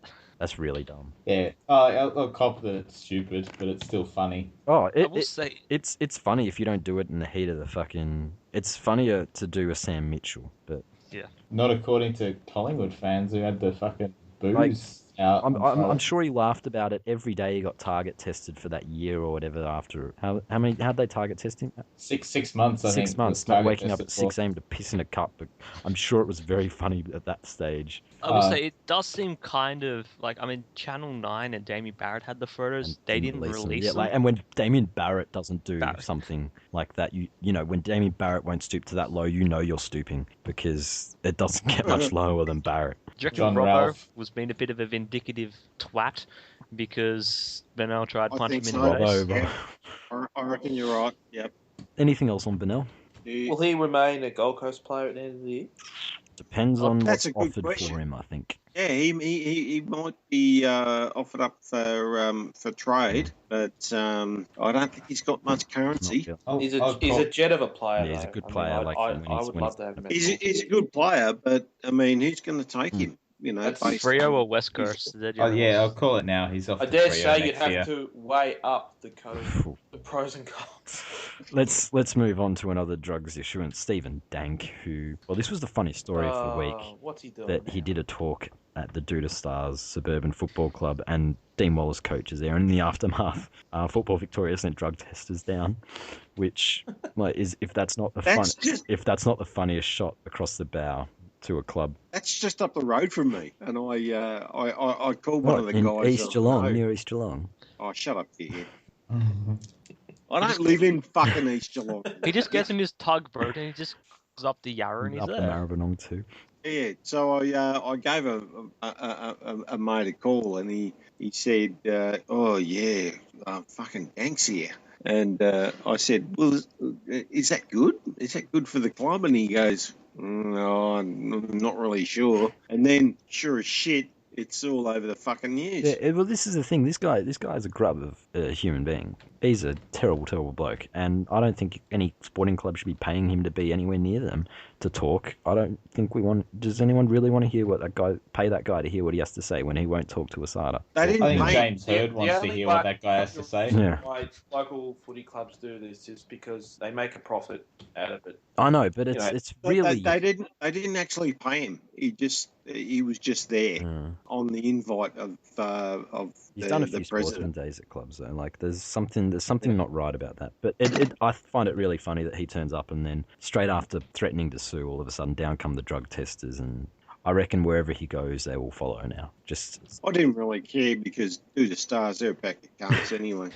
really dumb. Yeah. I'll cop that it's stupid, but it's still funny. It's funny if you don't do it in the heat of the fucking... It's funnier to do a Sam Mitchell, but... Yeah. Not according to Collingwood fans who had the fucking booze out. I'm sure he laughed about it every day he got target tested for that year or whatever after... How'd they target test him? 6 months, I think. 6 months, not waking up at 6 a.m. to piss in a cup, but I'm sure it was very funny at that stage. I would say it does seem kind of like, Channel 9 and Damien Barrett had the photos. They didn't release them. And when Damien Barrett doesn't do something like that, you know, when Damien Barrett won't stoop to that low, you know you're stooping because it doesn't get much lower than Barrett. Do you reckon Robbo was being a bit of a vindictive twat because Penal tried punching him in the face? Yeah. I reckon you're right. Yep. Anything else on Penal? Will he remain a Gold Coast player at the end of the year? Depends on what's offered for him, I think. Yeah, he might be offered up for trade, but I don't think he's got much currency. He's a jet of a player. Yeah, he's a good player. I would love to have him. He's a good player, but who's going to take him? You know, that's Freo or West Coast. I'll call it now. He's off. I dare say you'd have to weigh up the pros and cons. Let's move on to another drugs issue, and Stephen Dank, this was the funny story of the week. What's he doing That he now? did a talk at the Duda Stars Suburban Football Club, and Dean Wallace coaches there. And in the aftermath, Football Victoria sent drug testers down, which if that's not the funniest shot across the bow to a club. That's just up the road from me, and I called one of the guys. East Geelong, near East Geelong. Oh, shut up, here. I don't live in fucking East Geelong. He just gets in his tugboat and he just goes up the Yarra and he's up there. the Maribyrnong too. Yeah, so I gave a mate a call, and he said, "Oh yeah, fucking Dank's here." And I said, "Well, is that good? Is that good for the club?" And he goes, "No, I'm not really sure." And then, sure as shit, it's all over the fucking news. Yeah, well, this is the thing. This guy is a grub of a human being. He's a terrible, terrible bloke, and I don't think any sporting club should be paying him to be anywhere near them to talk. I don't think we want. Does anyone really want to hear pay that guy to hear what he has to say when he won't talk to Asada? I think James Hird wants to hear what that guy has to say. Yeah. Why local footy clubs do this is because they make a profit out of it. I know, but it's really they didn't actually pay him. He was just there on the invite of He's done a few the sportsman president. days at clubs though. Like there's something not right about that. But I find it really funny that he turns up and then straight after threatening to sue, all of a sudden down come the drug testers, and I reckon wherever he goes, they will follow now. I didn't really care because the Stars, they're back at cunts anyway.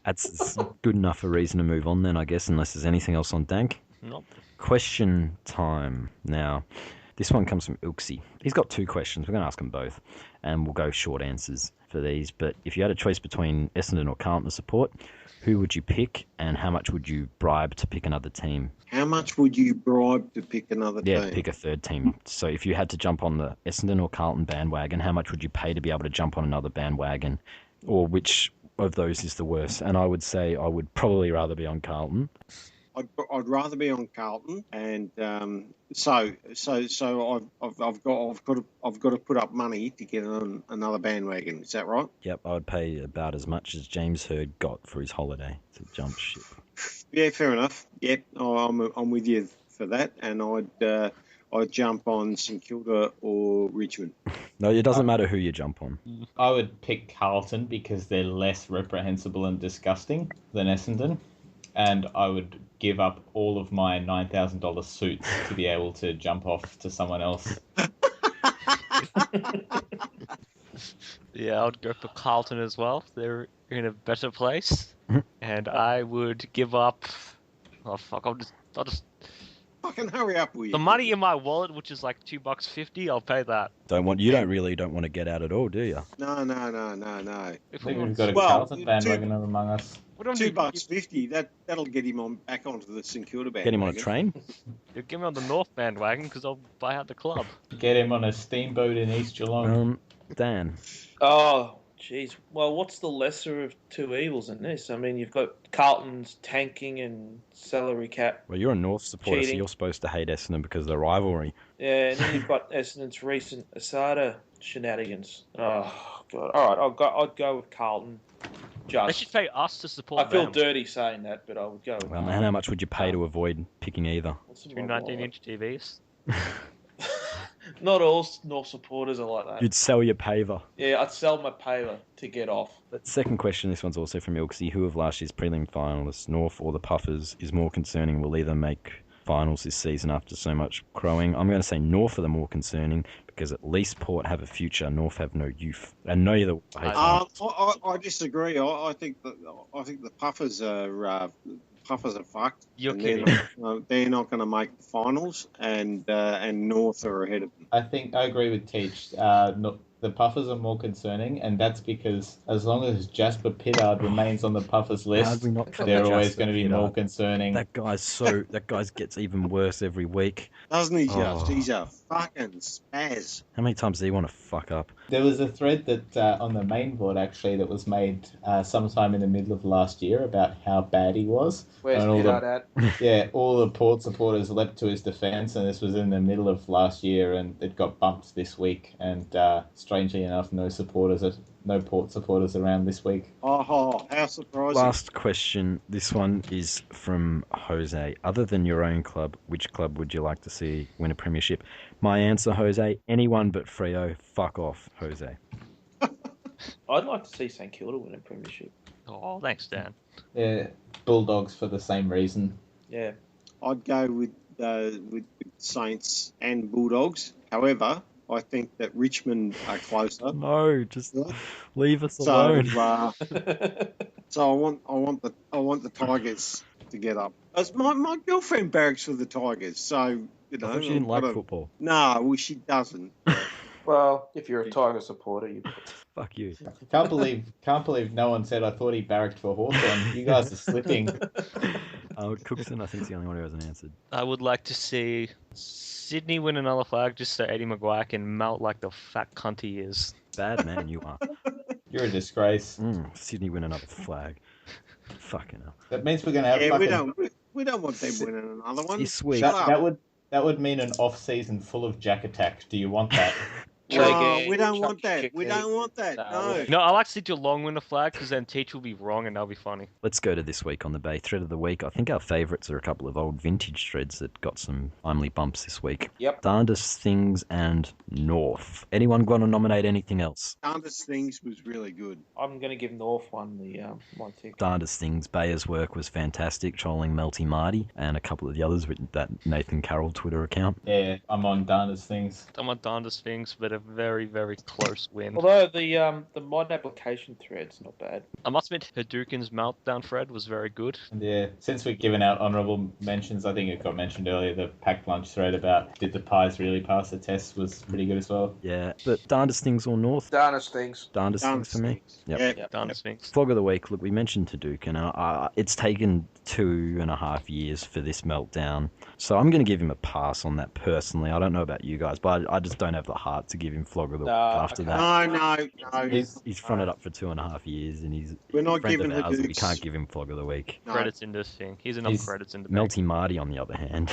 That's good enough a reason to move on then, I guess, unless there's anything else on Dank. Nope. Question time now. This one comes from Ilksy. He's got two questions. We're going to ask them both, and we'll go short answers for these. But if you had a choice between Essendon or Carlton to support, who would you pick, and how much would you bribe to pick another team? How much would you bribe to pick another team? Yeah, pick a third team. So if you had to jump on the Essendon or Carlton bandwagon, how much would you pay to be able to jump on another bandwagon? Or which of those is the worst? And I would say I would probably rather be on Carlton. I'd rather be on Carlton, and so I've got to put up money to get on another bandwagon. Is that right? Yep, I would pay about as much as James Hird got for his holiday to jump ship. Yeah, fair enough. Yep, I'm with you for that, and I'd jump on St Kilda or Richmond. No, it doesn't matter who you jump on. I would pick Carlton because they're less reprehensible and disgusting than Essendon. And I would give up all of my $9,000 suits to be able to jump off to someone else. Yeah, I would go for Carlton as well. They're in a better place. And I would give up... Oh, fuck, I'll just... Fucking hurry up, will you? The money in my wallet, which is like $2.50, I'll pay that. You don't really want to get out at all, do you? No. I think we've got a Carlton bandwagon among us. $2.50. That'll get him back onto the St Kilda bandwagon. Get him on a train? You get me on the Norf bandwagon because I'll buy out the club. Get him on a steamboat in East Geelong. Dan. Oh, jeez. Well, what's the lesser of two evils in this? I mean, you've got Carlton's tanking and salary cap. Well, you're a North supporter, cheating. So you're supposed to hate Essendon because of the rivalry. Yeah, and then you've got Essendon's recent Asada shenanigans. Oh, God. All right, I'd go with Carlton. They should pay us to support I feel them. dirty saying that, but I would go with Well, Carlton. and how much would you pay to avoid picking either? Two 19-inch TVs. Not all North supporters are like that. You'd sell your paver. Yeah, I'd sell my paver to get off. But second question, this one's also from Ilksy. Who of last year's prelim finalists, Norf or the Puffers, is more concerning? Will either make finals this season after so much crowing? I'm going to say Norf are the more concerning because at least Port have a future, Norf have no youth. And neither... I disagree. I think the Puffers are... Puffers are fucked. You're kidding. They're not going to make the finals, and North are ahead of them. I think I agree with Teach. The Puffers are more concerning, and that's because as long as Jasper Pittard remains on the Puffers list, they're always going to be more concerning. That guy gets even worse every week. Doesn't he just? He's a fucking spaz. How many times do you want to fuck up? There was a thread that on the main board actually that was made sometime in the middle of last year about how bad he was. Where's Pittard at? Yeah, all the Port supporters leapt to his defence, and this was in the middle of last year, and it got bumped this week, and strangely enough, no Port supporters around this week. Oh, how surprising. Last question. This one is from Jose. Other than your own club, which club would you like to see win a premiership? My answer, Jose, anyone but Freo. Fuck off, Jose. I'd like to see St Kilda win a premiership. Oh, thanks, Dan. Yeah, Bulldogs for the same reason. Yeah. I'd go with Saints and Bulldogs. However, I think that Richmond are closer. No, just leave us So, alone. so I want the Tigers to get up. As my girlfriend barracks for the Tigers, so you know. I thought she didn't like football. No, well, she doesn't. Well, if you're a Tiger supporter, you. Fuck you. Can't believe no one said I thought he barracked for Hawthorn. You guys are slipping. Cooksen, I think, is the only one who hasn't answered. I would like to see Sydney win another flag just so Eddie Maguire can melt like the fat cunt he is. Bad man you are. You're a disgrace. Sydney win another flag. Fucking hell. That means we're going to have we don't want them winning another one. This week. That would mean an off-season full of Jack Attack. Do you want that? No, we don't want that. We don't want that. No. No, I like to see Geelong win a flag because then Teach will be wrong and that'll be funny. Let's go to this week on the Bay. Thread of the week. I think our favourites are a couple of old vintage threads that got some timely bumps this week. Yep. Darndest Things and Norf. Anyone going to nominate anything else? Darndest Things was really good. I'm going to give North one my tick. Darndest Things. Bayer's work was fantastic, trolling Melty Marty and a couple of the others with that Nathan Carroll Twitter account. Yeah, I'm on Darndest Things. I'm on Darndest Things, but a very, very close win. Although the mod application thread's not bad. I must admit, Hadouken's meltdown thread was very good. And yeah, since we've given out honourable mentions, I think it got mentioned earlier, the packed lunch thread about did the pies really pass the test was pretty good as well. Yeah, but Darndest Things or North? Darndest Things. Darndest Things for me. Yep. Darndest Things. Flog of the week. Look, we mentioned Hadouken, and it's taken 2.5 years for this meltdown. So I'm going to give him a pass on that personally. I don't know about you guys, but I just don't have the heart to give him Flog of the week after that. No. He's fronted up for 2.5 years, and We're not giving Hadouken. We can't give him Flog of the week. No. Credits in this thing. He's enough credits in the bank. Melty Marty, on the other hand,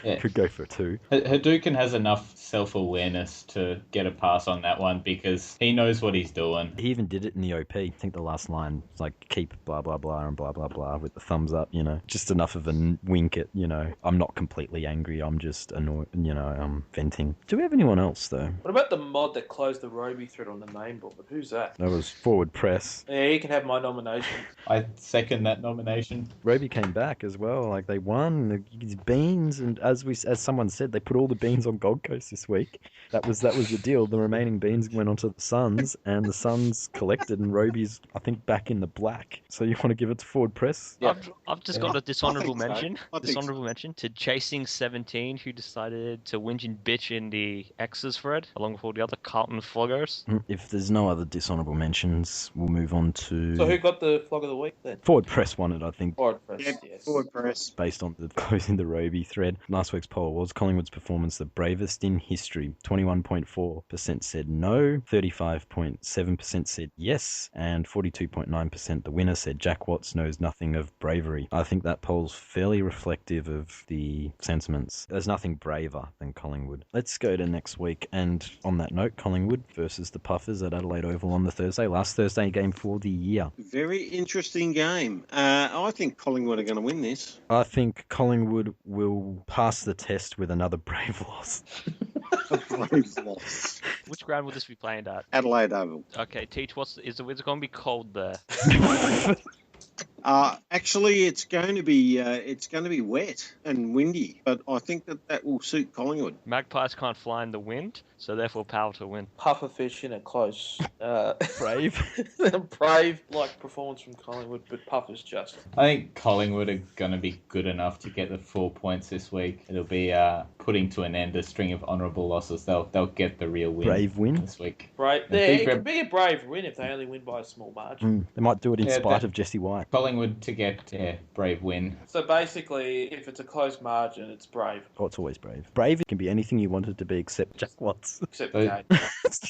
Yeah. could go for 2. Hadouken has enough self-awareness to get a pass on that one because he knows what he's doing. He even did it in the OP. I think the last line was like, keep blah, blah, blah, and blah, blah, blah, with the thumbs up, you know. Just enough of a wink at, you know, I'm not completely angry, I'm just annoyed, you know, I'm venting. Do we have anyone else, though? What about the mod that closed the Roby thread on the main board? Who's that? That was Forward Press. Yeah, he can have my nomination. I second that nomination. Roby came back as well. Like, they won the beans, and as someone said, they put all the beans on Gold Coast this week. That was the deal. The remaining beans went onto the Suns, and the Suns collected, and Roby's, I think, back in the black. So you want to give it to Forward Press? Yeah. I've just got a dishonourable I think so. mention. I think Dishonourable mention to Chasing 17, who decided to whinge and bitch in the X's thread, along with all the other Carlton floggers. If there's no other dishonourable mentions, we'll move on to... So who got the Flog of the Week then? Forward Press won it, I think. Forward Press, Yep, yes. Forward Press. Based on the closing the Roby thread. Last week's poll was Collingwood's performance the bravest in history. 21.4% said no, 35.7% said yes, and 42.9% the winner said Jack Watts knows nothing of bravery. I think that poll's fairly reflective of the sentiments. There's nothing braver than Collingwood. Let's go to next week, and on that note, Collingwood versus the Puffers at Adelaide Oval on the Thursday. Last Thursday game for the year. Very interesting game. I think Collingwood are going to win this. I think Collingwood will pass the test with another brave loss. A brave loss. Which ground will this be played at? Adelaide Oval. Okay, Teach, is it going to be cold there? Actually, it's going to be wet and windy, but I think that will suit Collingwood. Magpies can't fly in the wind, so therefore power to win. Pufferfish in a close, Brave. brave like performance from Collingwood, but Puffers just. I think Collingwood are going to be good enough to get the 4 points this week. It'll be putting to an end a string of honourable losses. They'll get the real win. Brave win. This week. Brave. It could be a brave win if they only win by a small margin. They might do it in Yeah, spite that- of Jesse White. Collingwood to get brave win. So basically, if it's a close margin, it's brave. Oh, it's always brave. Brave can be anything you want it to be except Jack Watts. Except So- Kane.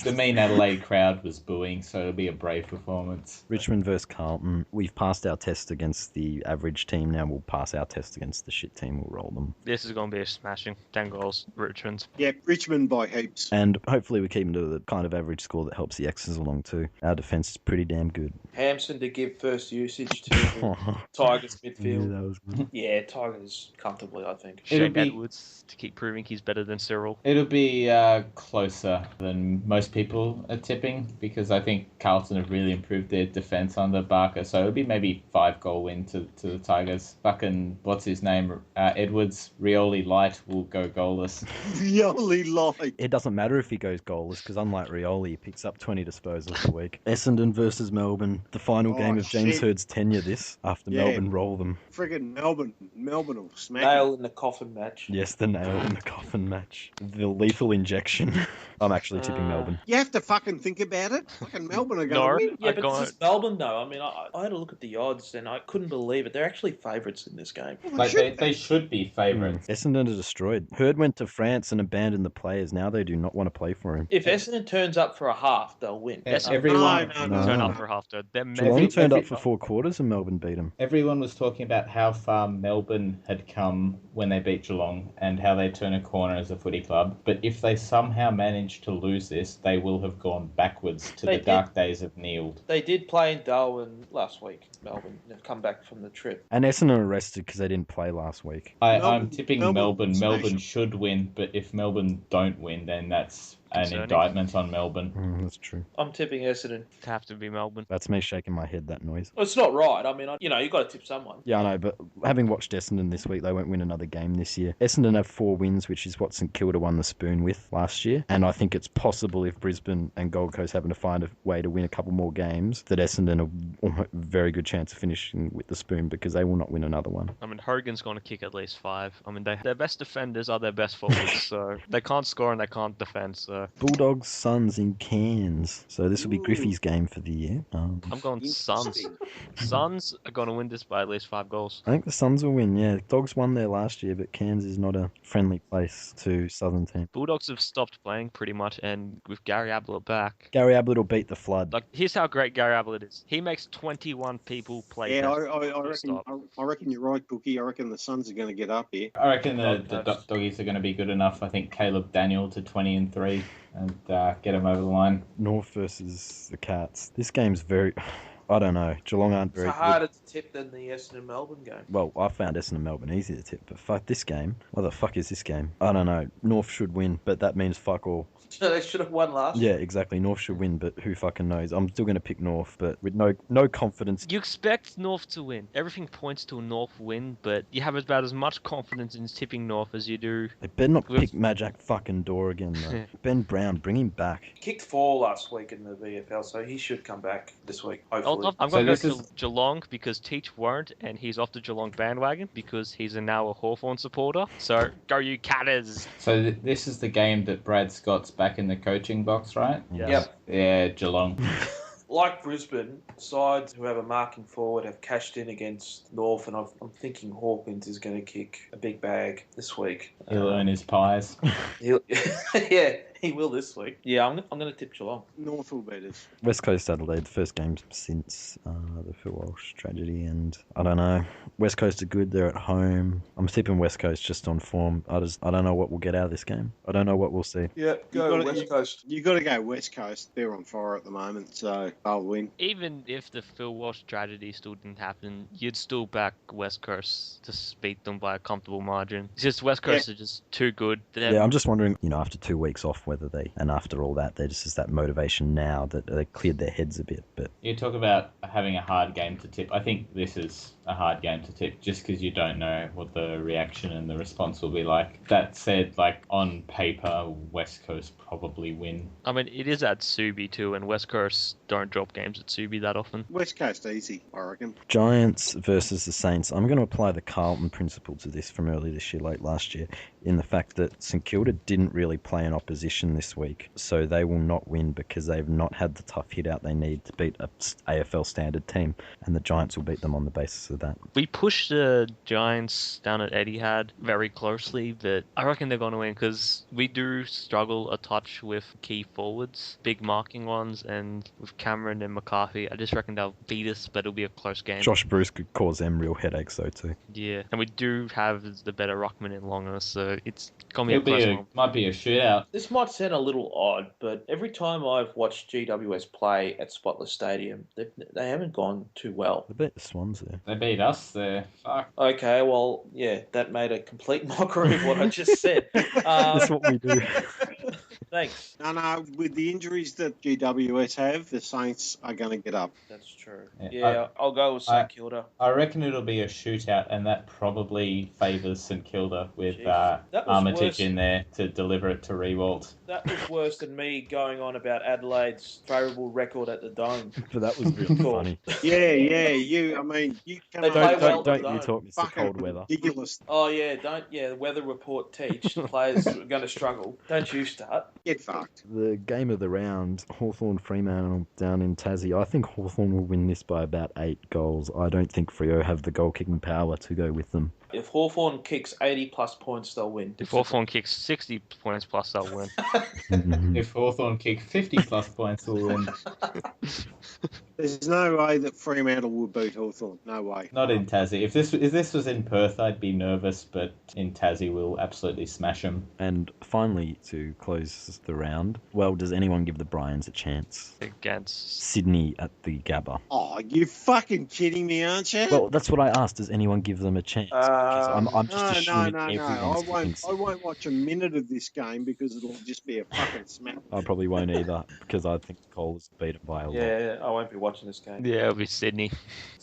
The mean Adelaide crowd was booing, so it'll be a brave performance. Richmond versus Carlton. We've passed our test against the average team. Now we'll pass our test against the shit team. We'll roll them. This is going to be a smashing. 10 goals, Richmond. Yeah, Richmond by heaps. And hopefully we keep them to the kind of average score that helps the X's along too. Our defence is pretty damn good. Hampson to give first usage to the Tigers midfield. that was good. Yeah, Tigers comfortably, I think. It'll Shane be- Edwards to keep proving he's better than Cyril. It'll be closer than most people are tipping because I think Carlton have really improved their defence under Barker. So it'll be maybe 5-goal win to the Tigers. Fucking, what's his name? Edwards, Rioli Light will go goalless. Rioli light. It doesn't matter if he goes goalless because unlike Rioli, he picks up 20 disposals a week. Essendon versus Melbourne. The final Oh, game of James shit. Hurd's tenure this after Yeah. Melbourne roll them. Friggin' Melbourne will smack Nail in the coffin match. Yes, the nail in the coffin match. The lethal injection. I'm actually tipping Melbourne. You have to fucking think about it. Fucking Melbourne are No. going to win. Yeah, I but got this is Melbourne, though. I mean, I had a look at the odds and I couldn't believe it. They're actually favourites in this game. Like they should be favourites. Essendon are destroyed. Hurd went to France and abandoned the players. Now they do not want to play for him. If Essendon turns up for a half, they'll win. Yes, No, everyone. No. Turn up for half third. They're Geelong maybe turned up for 4 quarters and Melbourne beat them. Everyone was talking about how far Melbourne had come when they beat Geelong and how they turn a corner as a footy club. But if they somehow manage to lose this, they will have gone backwards to They the did. dark days of Neild. They did play in Darwin last week, Melbourne. They've come back from the trip. And Essendon arrested because they didn't play last week. I'm Melbourne- tipping Melbourne Melbourne. Melbourne smash 'em. should win, but if Melbourne don't win, then that's an Concerning. indictment on Melbourne. That's true. I'm tipping Essendon. have to be Melbourne. That's me shaking my head, that noise. Well, it's not right. I mean, you've got to tip someone. Yeah, I know, but having watched Essendon this week, they won't win another game this year. Essendon have 4 wins, which is what St Kilda won the spoon with last year. And I think it's possible if Brisbane and Gold Coast happen to find a way to win a couple more games, that Essendon are a very good chance of finishing with the spoon because they will not win another one. I mean, Hogan's going to kick at least 5. I mean, their best defenders are their best forwards, so they can't score and they can't defend, so Bulldogs, Suns in Cairns. So this will be Griffey's game for the year. I'm going Suns. Suns are going to win this by at least 5 goals. I think the Suns will win, yeah. Dogs won there last year, but Cairns is not a friendly place to Southern team. Bulldogs have stopped playing pretty much, and with Gary Ablett back, Gary Ablett will beat the Flood. like, here's how great Gary Ablett is. He makes 21 people play. Yeah, better. I reckon you're right, Cookie. I reckon the Suns are going to get up here. I reckon the Coast. doggies are going to be good enough. I think Caleb Daniel to 20-3 and get him over the line. North versus the Cats. This game's very... I don't know. Geelong aren't It's very good. harder to tip than the Essendon Melbourne game. Well, I found Essendon Melbourne easy to tip, but fuck this game. What the fuck is this game? I don't know. North should win, but that means fuck all. So they should have won last. Yeah, exactly. North should win, but who fucking knows? I'm still going to pick North, but with no confidence. You expect North to win. Everything points to a North win, but you have about as much confidence in tipping North as you do. They better not pick Majak fucking Door again, though. Ben Brown, bring him back. Kicked 4 last week in the VFL, so he should come back this week, hopefully. I'm So going to this go is- to Geelong because Teach won't, and he's off the Geelong bandwagon because he's now a Hawthorn supporter. So go you Catters! So this is the game that Brad Scott's back in the coaching box, right? Yep. Yeah, Geelong. Like Brisbane, sides who have a marking forward have cashed in against North, and I'm thinking Hawkins is going to kick a big bag this week. He'll earn his pies. Yeah, he will this week. Yeah, I'm going to tip Geelong. North will beat us. West Coast Adelaide, first game since the Phil Walsh tragedy, and I don't know. West Coast are good. They're at home. I'm tipping West Coast just on form. I don't know what we'll get out of this game. I don't know what we'll see. Yeah, go West Coast. You got to go West Coast. They're on fire at the moment, so they'll win. Even if the Phil Walsh tragedy still didn't happen, you'd still back West Coast to beat them by a comfortable margin. It's just West Coast are just too good. Yeah, I'm just wondering, after 2 weeks off, whether they, and after all that, there just is that motivation now that they cleared their heads a bit. But You talk about having a hard game to tip. I think this is a hard game to tip just because you don't know what the reaction and the response will be like. That said, on paper, West Coast probably win. I mean, it is at Subi too, and West Coast don't drop games at Subi that often. West Coast easy, I reckon. Giants versus the Saints. I'm going to apply the Carlton principle to this from early this year, late last year, in the fact that St Kilda didn't really play an opposition position this week, so they will not win because they've not had the tough hit out they need to beat a AFL standard team, and the Giants will beat them on the basis of that. We pushed the Giants down at Etihad very closely, but I reckon they're going to win because we do struggle a touch with key forwards, big marking ones, and with Cameron and McCarthy. I just reckon they'll beat us, but it'll be a close game. Josh Bruce could cause them real headaches though too. Yeah, and we do have the better ruckman in Longer, so it's going to be a close one. Might be a shootout. This might sound a little odd, but every time I've watched GWS play at Spotless Stadium, they haven't gone too well. They beat the Swans there. They beat us there. Fuck. Okay, well, yeah, that made a complete mockery of what I just said. That's what we do. Thanks. No, with the injuries that GWS have, the Saints are going to get up. That's true. Yeah, Yeah, I'll go with St Kilda. I reckon it'll be a shootout, and that probably favours St Kilda with That was Armitage worse. in there to deliver it to Riewoldt. That was worse than me going on about Adelaide's favourable record at the Dome. But that was really Cool. funny. Yeah, you come They up play with well, Don't though. you talk Mr. fucking Cold Weather. ridiculous. Oh, yeah, the weather report teach the players are going to struggle. Don't you start. Get fucked. The game of the round, Hawthorn Fremantle down in Tassie. I think Hawthorn will win this by about 8 goals. I don't think Freo have the goal kicking power to go with them. If Hawthorn kicks 80-plus points, they'll win. If Hawthorn kicks 60 points plus, they'll win. If Hawthorn kick 50-plus points, we'll win. There's no way that Fremantle will beat Hawthorn. No way. Not in Tassie. If this was in Perth, I'd be nervous, but in Tassie, we'll absolutely smash them. And finally, to close the round, well, does anyone give the Bryans a chance? Against Sydney at the Gabba. Oh, you fucking kidding me, aren't you? Well, that's what I asked. Does anyone give them a chance? Because I'm just assuming no. everyone's picking I won't watch a minute of this game because it'll just be a fucking smack. I probably won't either because I think Cole is beaten by a lot. Yeah, I won't be watching this game. yeah, it'll be Sydney.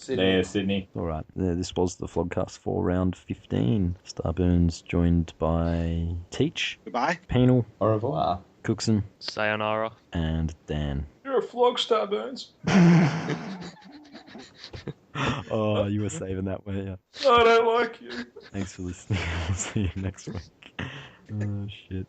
There, Sydney. All right, this was the Flogcast for round 15. Starburns joined by Teach, Goodbye. Penal, Au revoir. Cooksen, Sayonara. and Dan. You're a flog, Starburns. Oh, you were saving that, weren't you? I don't like you. Thanks for listening. I'll see you next week. Oh, shit.